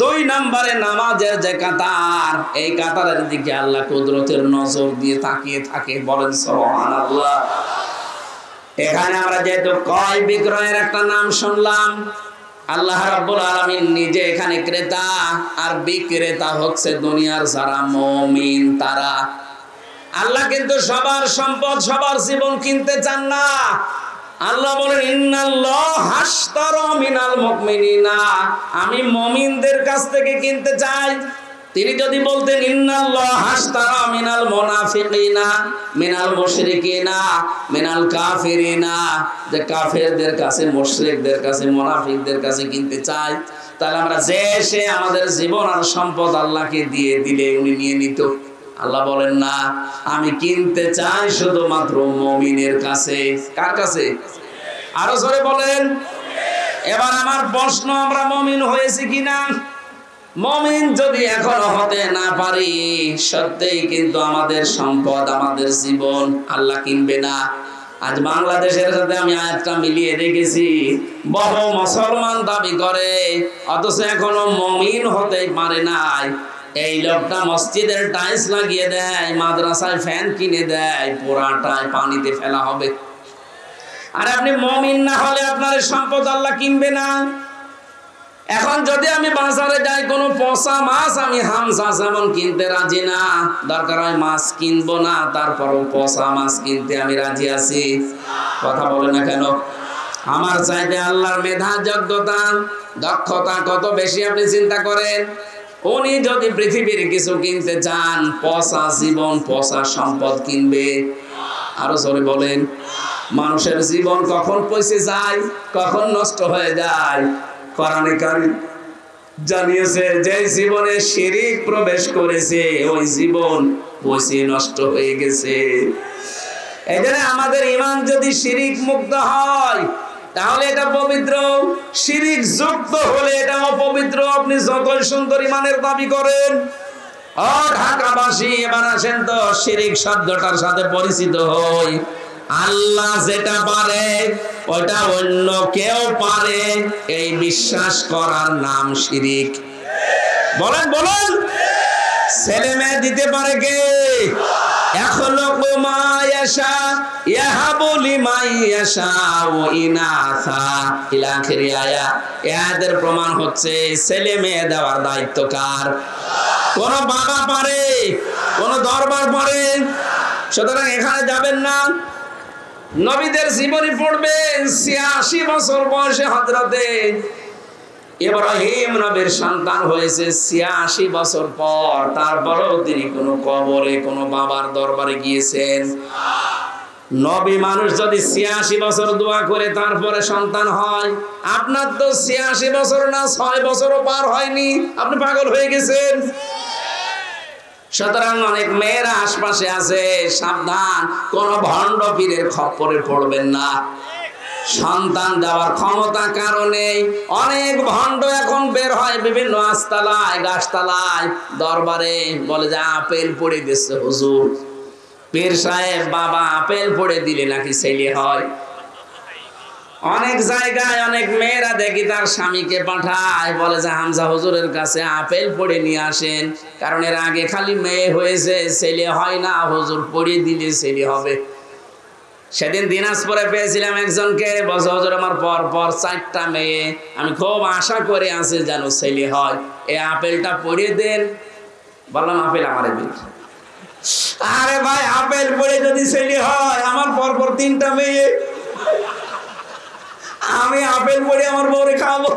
2 নম্বরে নামাজের যে কাতার, এই কাতারের দিকে আল্লাহ কুদরতের নজর দিয়ে তাকিয়ে থাকে, বলেন সুবহানাল্লাহ। এখানে আমরা যেহেতু ক্রয় বিক্রয়ের একটা নাম শুনলাম, আল্লাহ রাব্বুল আলামিন নিজে এখানে ক্রেতা আর বিক্রেতা হচ্ছে দুনিয়ার যারা মুমিন তারা। আল্লাহ কিন্তু সবার সম্পদ, সবার জীবন কিনতে চান না। আল্লাহ বলেন ইন্নাল্লাহ হাশতারা মিনাল মুমিনিনা, আমি মুমিনদের কাছ থেকে কিনতে চাই। তিনি যদি বলতেন ইন্নাল্লাহ হাশতারা মিনাল মুনাফিকিনা মিনাল মুশরিকিনা মিনাল কাফিরিনা, যে কাফেরদের কাছে, মুশরিকদের কাছে, মুনাফিকদের কাছে কিনতে চাই, তাহলে আমরা যে সে আমাদের জীবন আর সম্পদ আল্লাহকে দিয়ে দিলে উনি নিয়ে নিত। আল্লাহ বলেন না, আমি কিনতে চাই শুধুমাত্র মুমিনের কাছে। কার কাছে? আরো জোরে বলেন। এবার আমার প্রশ্ন, আমরা মুমিন হয়েছি কিনা? মুমিন যদি এখনো হতে না পারি, সত্যিই কিন্তু আমাদের সম্পদ, আমাদের জীবন আল্লাহ কিনবে না। আজ বাংলাদেশের সাথে আমি আয়াতটা মিলিয়ে দেখেছি, বহু মুসলমান দাবি করে অথচ এখনো মুমিন হতে পারে নাই। এই লোকটা মসজিদের টাইলস লাগিয়ে দেয়, মাদ্রাসায় ফ্যান কিনে দেয়, পুরাটাই পানিতে ফেলা হবে। আর আপনি মুমিন না হলে আপনার সম্পদ আল্লাহ কিনবে না। এখন যদি আমি বাজারে যাই, কোনো পচা মাছ আমি হামজা যেমন কিনতে রাজি না, দরকার হয় মাছ কিনবো না, তারপরও পচা মাছ কিনতে আমি রাজি আছি। কথা বলে না কেন? আমার চাইতে আল্লাহর মেধা, যোগ্যতা, দক্ষতা কত বেশি আপনি চিন্তা করেন। উনি যদি পৃথিবীর কিছু কিনতে চান, পচা জীবন, পচা সম্পদ কিনবে। আরো জোরে বলেন। মানুষের জীবন কখন পচে যায়, কখন নষ্ট হয়ে যায়, কোরআনে কারীম জানিয়েছে যে জীবনে শিরক প্রবেশ করেছে ওই জীবন পচে নষ্ট হয়ে গেছে। এজন্য আমাদের ঈমান যদি শিরক মুক্ত হয় তাহলে এটা পবিত্র, শিরক যুক্ত হলে এটা অপবিত্র। আপনি যতই সুন্দর ঈমানের দাবি করেন। ও ঢাকাবাসী, এবার আসেন তো শিরক শব্দটার সাথে পরিচিত হই। আল্লাহ যেটা পারে ওটা অন্য কেউ পারে, এই বিশ্বাস করার নাম শিরক। বলেন বলেন। ছেলে মেয়ে দিতে পারে কে? এখনো মায়াশা ইয়াহাবু লিমান ইয়াশাউ ইনাসা ইলা আখির আয়া। এদের প্রমাণ হচ্ছে ছেলে মেয়ে দেওয়ার দায়িত্ব কার? কোন বাবা পারে? কোন দরবার পারে? সুতরাং এখানে যাবেন না। নবীদের জীবনী পড়বেন। ৮৬ বছর বয়সে হযরতে ইব্রাহিম নবীর সন্তান হয়েছে ৮৬ বছর পর। তারপরেও তিনি কোনো কবরে, কোনো বাবার দরবারে গিয়েছেন? নবী মানুষ যদি ৮৬ বছর দোয়া করে তারপরে সন্তান হয়, আপনার তো ৮৬ বছর না, ৬ বছরও পার হয়নি, আপনি পাগল হয়ে গেছেন। সুতরাং অনেক মেয়েরা আশপাশে আছে, সাবধান, কোন ভণ্ড পীরের খপ্পরে পড়বেন না। সন্তান দেওয়ার ক্ষমতা কারণে অনেক ভণ্ড এখন বের হয় বিভিন্ন আস্তালায়, গাছতলায়, দরবারে, বলে যে আপেল পড়ে দিচ্ছে হুজুর। পীর সাহেব বাবা আপেল পড়ে দিলে নাকি ছেলে হয়। অনেক জায়গায় অনেক মেয়েরা দেখি তার স্বামীকে পাঠায়, বলে যে হামজা হুজুরের কাছে আপেল পড়ে নিয়ে আসেন, কারণ এর আগে খালি মেয়ে হয়েছে, ছেলে হয় না, হুজুর পড়ে দিলে ছেলে হবে। সেদিন দিনাজপুরে পেয়েছিলাম একজনকে, বলছে হুজুর আমার পর পর 4টা মেয়ে, আমি খুব আশা করে আছি যেন ছেলে হয়, এই আপেলটা পড়িয়ে দেন। বললাম আপেল আমারে দিন। আরে ভাই, আপেল পড়ে যদি ছেলে হয়, আমার পর পর 3টা মেয়ে, আমি আপেল পড়ে আমার বউরে খাবো?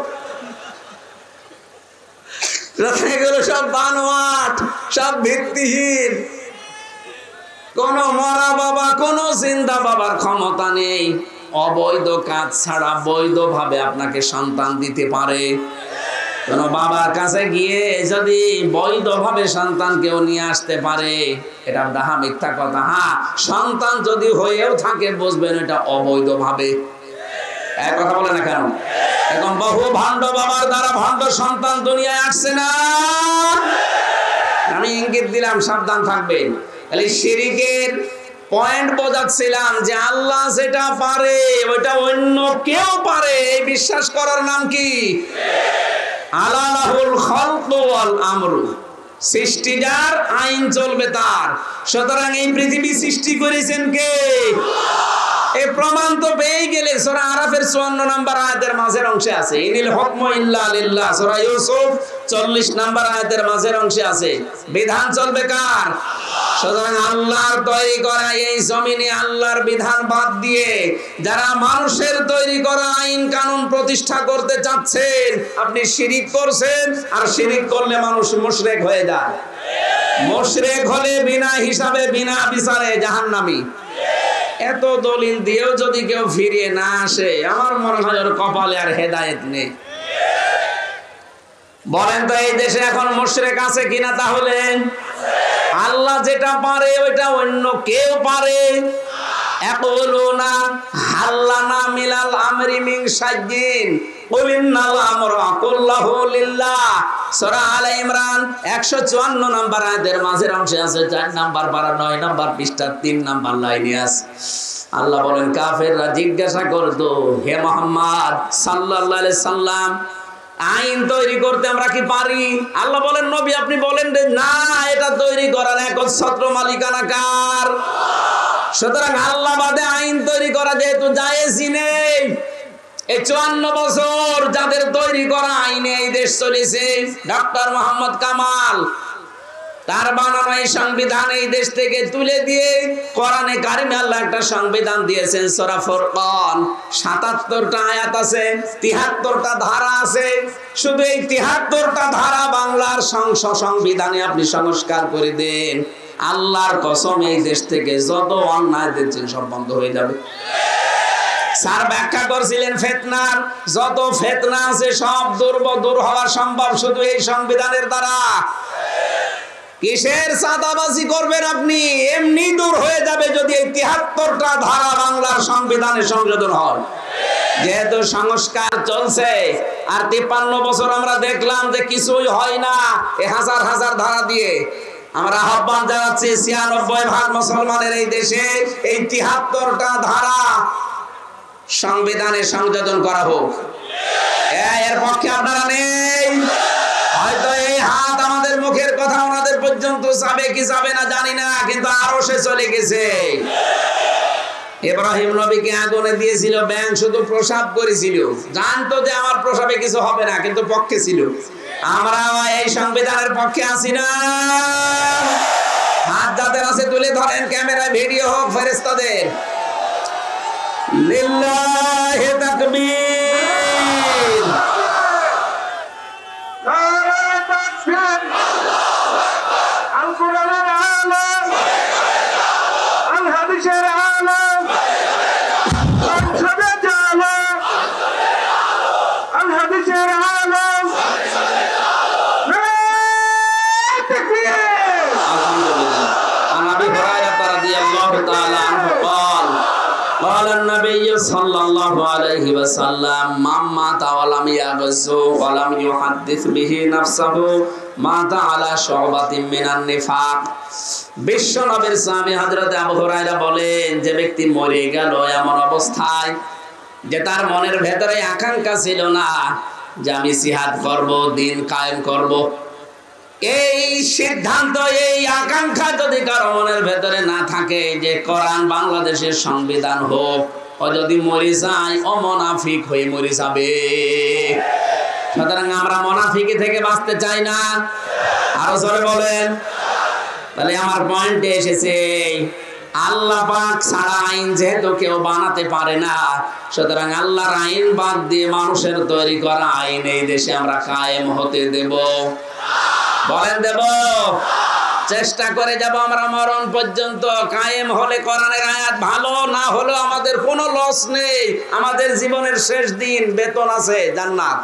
এগুলো সব বানোয়াট, সব ভিত্তিহীন। কোন মরা বাবা, কোন জিন্দা বাবার ক্ষমতা নেই অবৈধ কাজ ছাড়া বৈধভাবে আপনাকে সন্তান দিতে পারে। কোন বাবার কাছে গিয়ে যদি বৈধভাবে সন্তান কেউ নিয়ে আসতে পারে, এটা ডাহা মিথ্যা কথা। হ্যাঁ, সন্তান যদি হয়েও থাকে বুঝবেন এটা অবৈধভাবে। এক কথা বলে না কেন? এখন বহু ভণ্ড বাবার দ্বারা ভণ্ড সন্তান দুনিয়ায় আসছে না? আমি ইঙ্গিত দিলাম, সাবধান থাকবেন। তাহলে শিরকের পয়েন্ট বোঝাচ্ছিলাম যে আল্লাহ যেটা পারে ওটা অন্য কেউ পারে, এই বিশ্বাস করার নাম কি? আলালাহুল খালকু ওয়াল আমরু। সৃষ্টি যার, আইন চলবে তার। সুতরাং এই পৃথিবী সৃষ্টি করেছেন কে? এই প্রমাণ তো পেয়ে গেলে সূরা আরাফের 54 নম্বর আয়াতের মাঝের অংশে আছে, ইনিল হুকমু ইল্লা লিল্লাহ। সূরা ইউসুফ 40 নম্বর আয়াতের মাঝের অংশে আছে। বিধান চলবে কার? সুতরাং আল্লাহর তৈরি করা এই জমিনে আল্লাহর বিধান বাদ দিয়ে যারা মানুষের তৈরি করা আইন কানুন প্রতিষ্ঠা করতে চাচ্ছেন, আপনি শিরিক করছেন। আর শিরিক করলে মানুষ মুশরিক হয়ে যায়। মুশরিক হলে বিনা হিসাবে, বিনা বিচারে জাহান্নামী। এত দলিল দিয়েও যদি কেউ ফিরিয়ে না আসে, আমার মনে হয় ওর কপালে আর হেদায়েত নেই। বলেন তো এই দেশে এখন মুশরিক আছে কিনা? তাহলে আল্লাহ যেটা পারে ওইটা অন্য কেউ পারে। ইয়াকুলুনা হাল্লানা মিনাল আমরি মিন শাইইন কুল ইন্নাল আমরা কুল্লাহু লিল্লাহ। সূরা আলে ইমরান 154 নম্বর আয়াতের মাঝের অংশে আছে 4 নাম্বার পারা 9 নাম্বার পৃষ্ঠা 3 নাম্বার লাইনে আছে। আল্লাহ বলেন কাফেররা জিজ্ঞাসা করতো, হে মুহাম্মদ সাল্লাল্লাহু আলাইহি সাল্লাম, আইন তৈরি করতে আমরা কি পারি? আল্লাহ বলেন নবী আপনি বলেন না, এটা তৈরি করার একচ্ছত্র মালিকানা কার? সুতরাং আল্লাহ বাদে আইন তৈরি করা যেহেতু জায়েজই নেই। এই 54 বছর যাদের তৈরি করা আইনে এই দেশ চলেছে, ডক্টর মোহাম্মদ কামাল তার বানানো এই সংবিধান এই দেশ থেকে তুলে দিয়ে কোরআনে কারিমে আল্লাহ একটা সংবিধান দিয়েছেন। সূরা ফুরকান 77টা আয়াত আছে, 73টা ধারা আছে। শুধু এই 73টা ধারা বাংলার সংবিধানে আপনি সংস্কার করে দেন, আল্লাহর কসম এই দেশ থেকে যত অন্যায় দেখছেন সব বন্ধ হয়ে যাবে। স্যার ব্যাখ্যা করছিলেন ফিতনার যত ফিতনা আছে সব দূর হওয়া সম্ভব শুধু এই সংবিধানের দ্বারা। কিসের চাঁদাবাজি করবেন আপনি? এমনি দূর হয়ে যাবে যদি এই 73টা ধারা বাংলার সংবিধানে সংশোধন হয়। যেহেতু সংস্কার চলছে আর 53 বছর আমরা দেখলাম যে কিছুই হয় না, এই হাজার হাজার ধারা দিয়ে আমরা আহ্বান জানাচ্ছি 96% মুসলমানের এই দেশে এই 73টা ধারা সংবিধানে সংযোজন করা হোক। এর পক্ষে আপনারা নেই? হয়তো এই হাত আমাদের মুখের কথা ওনাদের পর্যন্ত যাবে কি যাবে না জানি না, কিন্তু আরো সে চলে গেছে। ইব্রাহিম নবীকে আগুনে দিয়েছিল, ব্যাঙ শুধু প্রসাব করেছিল, জানতো যে আমার প্রসাবে কিছু হবে না, কিন্তু পক্ষে ছিল। আমরা এই সংবিধানের পক্ষে আছি না? হাত যাদের আছে তুলে ধরেন, ক্যামেরায় ভিডিও হোক ফেরেশতাদের। লিল্লাহি তাকবীর। আল কোরআনের আলম, আল হাদিসের আলম, সংসদের আলম, আল হাদিসের আলম। আলহামদুলিল্লাহ। আন আবি হুরায়রা রাদিয়াল্লাহু তাআলা আনহু قال قال النبي صلى الله عليه وسلم من مات ولم يغزو ولم يحدث به نفسه مات على شعبة من النفاق। বিশ্ব নবীর সাহাবী হযরত আবু হুরায়রা বলেন, যে ব্যক্তি মরে গেল এমন অবস্থায় যে তার মনের ভেতরে আকাঙ্ক্ষা ছিল না যে আমি জিহাদ করব, দ্বীন কায়েম করব, এই সিদ্ধান্ত এই আকাঙ্ক্ষা যদি কারো মনের ভেতরে না থাকে যে কোরআন বাংলাদেশের সংবিধান হোক, ও যদি মরে যায় ও মুনাফিক হয়ে মরে যাবে। সুতরাং আমরা মুনাফিকি থেকে বাঁচতে চাই না। আরো জোরে বলেন। তাহলে আমার পয়েন্টে এসেছে, আল্লাহ পাক ছাড়া আইন যেহেতু কেউ বানাতে পারে না, সুতরাং আল্লাহর আইন বাদ দিয়ে মানুষের তৈরি করা আইন এই দেশে আমরা কায়েম হতে দেব? বলেন দেব? চেষ্টা করে যাব আমরা মরণ পর্যন্ত। কায়েম হলে কোরআনের আয়াত ভালো, না হলে আমাদের কোনো লস নেই। আমাদের জীবনের শেষ দিন বেতন আছে জান্নাত।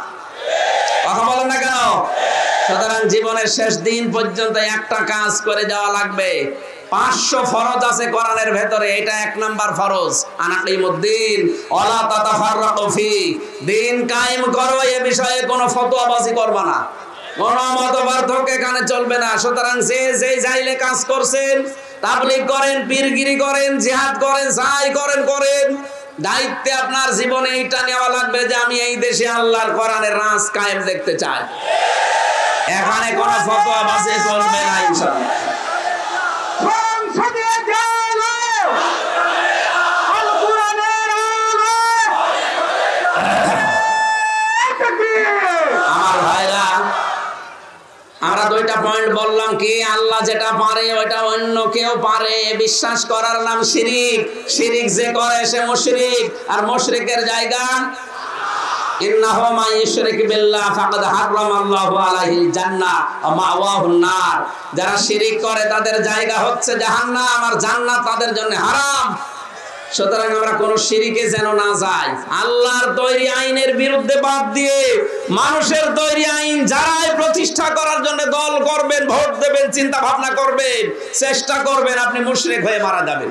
কথা বলেন না কেন? সুতরাং জীবনের শেষ দিন পর্যন্ত একটা কাজ করে যাওয়া লাগবে। 500 ফরজ আছে কোরআনের ভেতরে, এটা 1 নাম্বার ফরজ। আনাকিমুদ্দিন ওয়ালা তাতাফাররাকু ফি, দিন কায়েম করো, এ বিষয়ে কোনো ফতোয়াবাজি করবা না, কোনো মতপার্থক্য এখানে চলবে না। সুতরাং যে যাইলে কাজ করছেন, তাবলীগ করেন, পীরগিরি করেন, জিহাদ করেন, যাই করেন, দায়িত্বে আপনার জীবনে এইটা নেওয়া লাগবে যে আমি এই দেশে আল্লাহর কোরআনের রাজ কায়েম দেখতে চাই। এখানে কোনো ফতোয়াবাজি চলবে না ইনশাআল্লাহ। আমার ভাইরা, আমরা 2টা পয়েন্ট বললাম কি, আল্লাহ যেটা পারে ওটা অন্য কেউ পারে, বিশ্বাস করার নাম শিরিক। শিরিক যে করে সে মুশরিক, আর মুশরিকের জায়গা ইন্নাহু মান ইউশরিক বিল্লাহ ফাকাদ হারামাল্লাহু আলাইহিল জান্নাহ ওয়া মাওয়াহুন নার। যারা শিরিক করে তাদের জায়গা হচ্ছে জাহান্নাম, আর জান্নাত তাদের জন্য হারাম। সুতরাং আমরা কোন শিরিকে যেন না যাই। আল্লাহর তৈরি আইনের বিরুদ্ধে বাদ দিয়ে মানুষের তৈরি আইন যারাই প্রতিষ্ঠা করার জন্য দল করবেন, ভোট দেবেন, চিন্তা ভাবনা করবেন, চেষ্টা করবেন, আপনি মুশরিক হয়ে মারা যাবেন।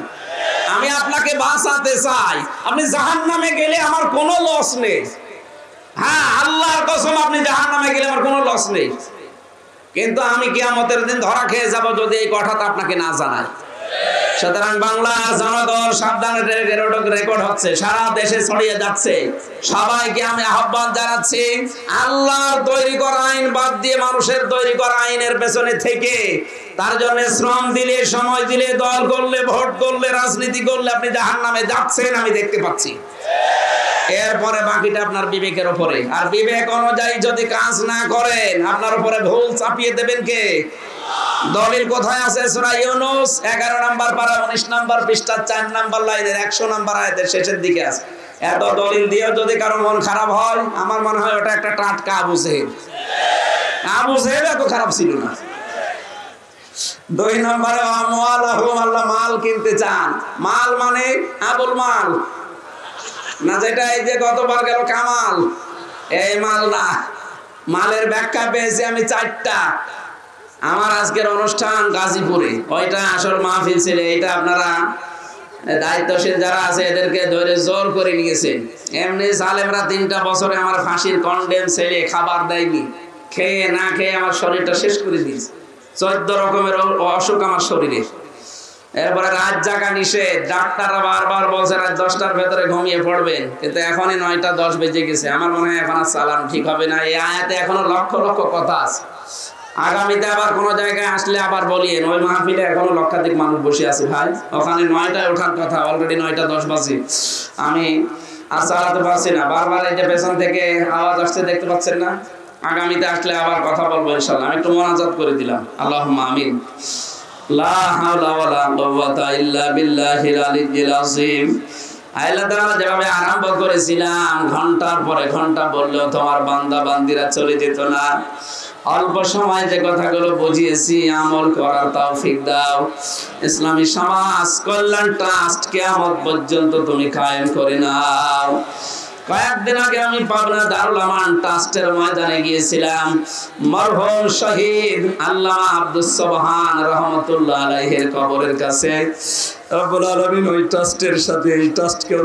আমি আপনাকে বাঁচাতে চাই। আপনি জাহান্নামে গেলে আমার কোনো লস নেই। হ্যাঁ, আল্লাহর কসম, আপনি জাহান্নামে গেলে আমার কোনো লস নেই, কিন্তু আমি কিয়ামতের দিন ধরা খেয়ে যাব যদি এই কথাটা আপনাকে না জানাই। সুতরাং বাংলা জনগণ সাবধানে, রেকর্ড হচ্ছে, সারা দেশে ছড়িয়ে যাচ্ছে। সবাইকে আমি আহ্বান জানাচ্ছি, আল্লাহর তৈরি করা আইন বাদ দিয়ে মানুষের তৈরি করা আইনের পেছনে থেকে তার জন্য শ্রম দিলে, সময় দিলে, দল করলে, ভোট করলে, রাজনীতি করলে আপনি জাহান্নামে যাচ্ছেন, আমি দেখতে পাচ্ছি। এরপরে বাকিটা আপনার বিবেকের উপরে। আর বিবেক অনুযায়ী যদি কাজ না করেন, আপনার উপরে ভুল চাপিয়ে দেবেন কে? দলিল কোথায় আছে? সূরা ইউনূস 11 নম্বর পারা 19 নম্বর পৃষ্ঠা 4 নম্বর লাইনের 100 নম্বর আয়াতের শেষের দিকে আছে। এত দলিল দিয়েও যদি কারো মন খারাপ হয়, আমার মনে হয় ওটা একটা টাটকা আবু জেহেল। আবু জেহেল এত খারাপ ছিল না। 2 নম্বরে আমওয়ালাহুম, আল্লাহ মাল কিনতে চান। মাল মানে আবুল মাল না, যেটা এই যে গতবার গেল কামাল, এই মাল না। মালের ব্যাখ্যা পেয়েছি আমি 4টা। আমার আজকের অনুষ্ঠান গাজীপুরে, ওইটা আসল মাহফিল ছিল। এটা আপনারা দায়িত্বশীল যারা আছে এদেরকে ধরে জোর করে নিয়েছেন। এমনি সালেমরা 3টা বছরে আমার ফাঁসির কন্ডেম ছেলে খাবার দেয়নি, খেয়ে না খেয়ে আমার শরীরটা শেষ করে দিয়েছে। 14 রকমের অসুখ আমার শরীরে। এরপরে রাত জাগা নিষেধ, ডাক্তাররা বারবার বলছে রাত 10টার ভেতরে ঘুমিয়ে পড়বেন, কিন্তু এখনই 9টা 10 বেজে গেছে। আমার মনে হয় এখন আর চালান ঠিক হবে না। এই আয়াতে এখনো লক্ষ লক্ষ কথা আছে। আগামীতে আবার কোনো জায়গায় আসলে আবার বলিয়েন, ওই মাহফিলে এখনো লক্ষাধিক মানুষ বসে আছে ভাই, ওখানে 9টায় ওঠার কথা, অলরেডি 9টা 10 বাজে। আমি আর চালাতে পারছি না, বারবার এই যে পেছন থেকে আওয়াজ আসছে, দেখতে পাচ্ছেন না? আগামীতে আসলে আবার কথা বলবো ইনশাআল্লাহ। আমি একটু মোনাজাত করে দিলাম, আল্লাহুম্মা আমিন। লা হাওলা ওয়ালা কুওয়াতা ইল্লা বিল্লাহিল আলিয়্যিল আযীম। আল্লাহ তাআলা যেভাবে আরম্ভ করেছিলাম, ঘন্টার পরে ঘন্টা বললেও তোমার বান্দা বান্দিরা চলে যেত না। অল্প সময় যে কথাগুলো বুঝিয়েছি আমল করার তৌফিক দাও। ইসলামী সমাজ কল্যাণ ট্রাস্ট কিয়ামত পর্যন্ত তুমি কায়েম করে নাও। কয়েকদিন আগে আমি পাবনা দারুল আমান ট্রাস্টের ময়দানে গিয়েছিলাম। মরহুম শহীদ আল্লামা আব্দুস সুবহান রহমাতুল্লাহ আলাইহির কবরের কাছে। রব্বুল আলামিন ওই ট্রাস্টের সাথে এই ট্রাস্টকেও